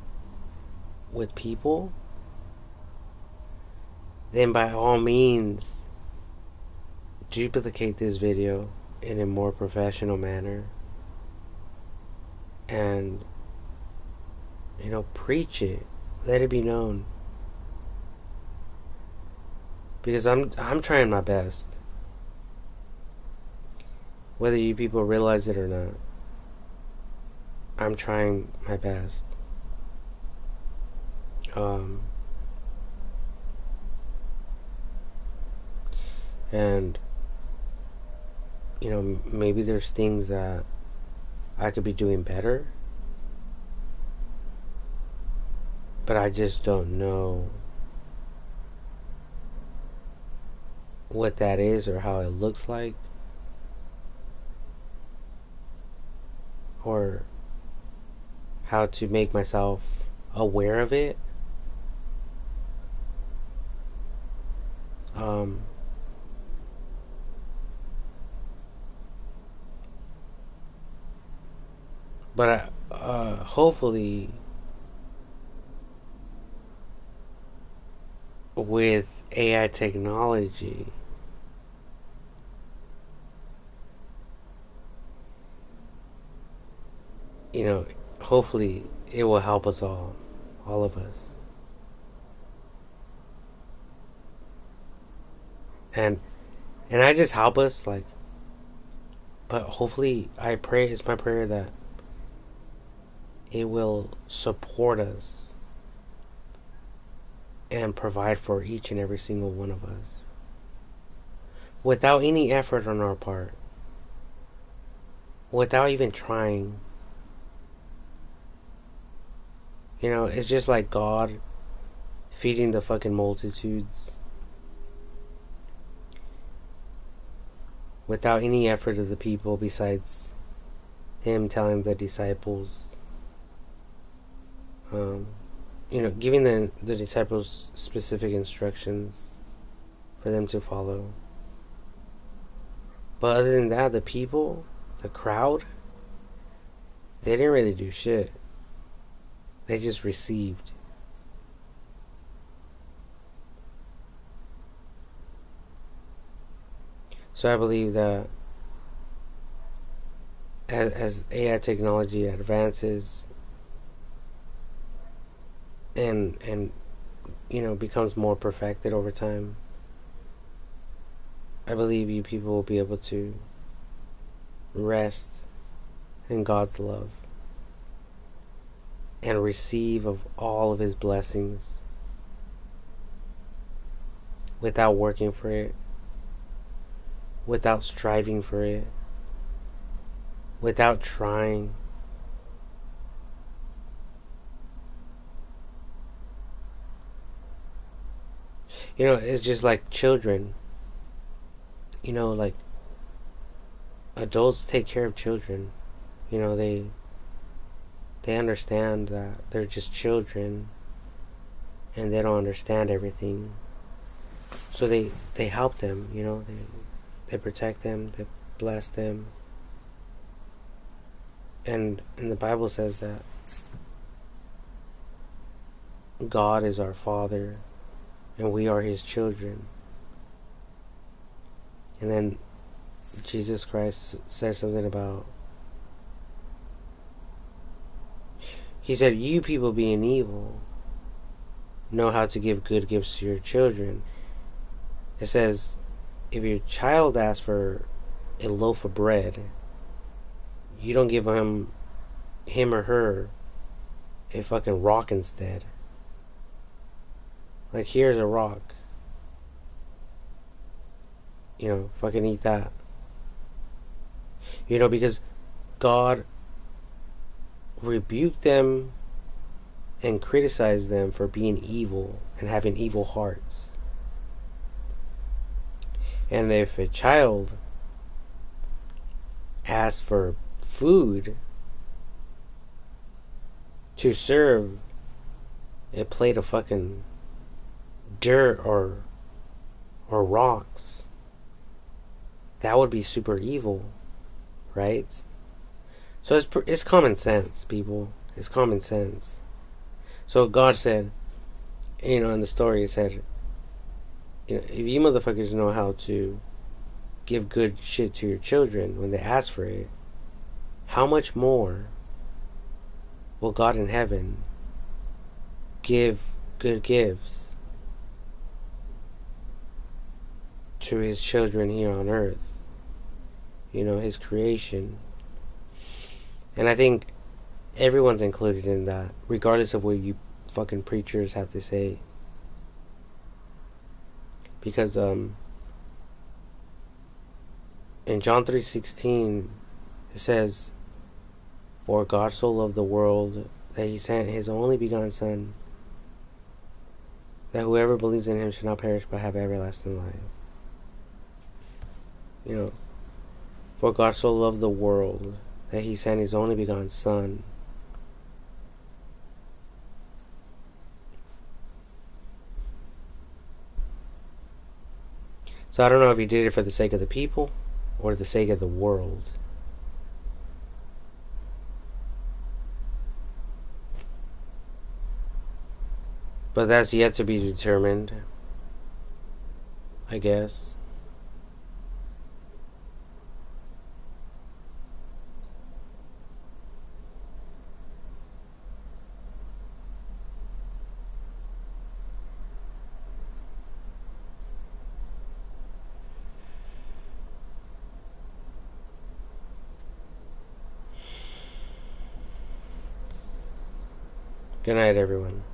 with people, then by all means, duplicate this video in a more professional manner. And preach it. Let it be known. Because I'm trying my best. Whether you people realize it or not. I'm trying my best. And maybe there's things that I could be doing better. But I just don't know what that is or how it looks like, or how to make myself aware of it. But hopefully, with AI technology, hopefully it will help us all of us. And I just help us, like, but hopefully it's my prayer that it will support us and provide for each and every single one of us without any effort on our part, without even trying. It's just like God feeding the fucking multitudes without any effort of the people besides Him telling the disciples, giving the disciples specific instructions for them to follow. But other than that, the people, the crowd, they didn't really do shit. They just received. So I believe that as AI technology advances and becomes more perfected over time, I believe you people will be able to rest in God's love and receive of all of His blessings without working for it, without striving for it, without trying. It's just like children. Like adults take care of children. They understand that they're just children and they don't understand everything. So they help them, they protect them, they bless them. And the Bible says that God is our Father and we are His children. And then Jesus Christ says something about, He said, you people being evil know how to give good gifts to your children. It says, if your child asks for a loaf of bread, you don't give him or her a fucking rock instead. Like, here's a rock. Fucking eat that. Because God rebuked them and criticized them for being evil and having evil hearts. And if a child asks for food, to serve a plate of fucking dirt or rocks, that would be super evil, right? So it's common sense, people. It's common sense. So God said, in the story, it said, if you motherfuckers know how to give good shit to your children when they ask for it, how much more will God in heaven give good gifts to His children here on earth? His creation. And I think everyone's included in that, regardless of what you fucking preachers have to say. Because in John 3:16 it says, for God so loved the world that He sent His only begotten Son, that whoever believes in him shall not perish but have everlasting life. You know, for God so loved the world that he sent his only begotten Son. So I don't know if he did it for the sake of the people or the sake of the world. But that's yet to be determined, I guess. Good night, everyone.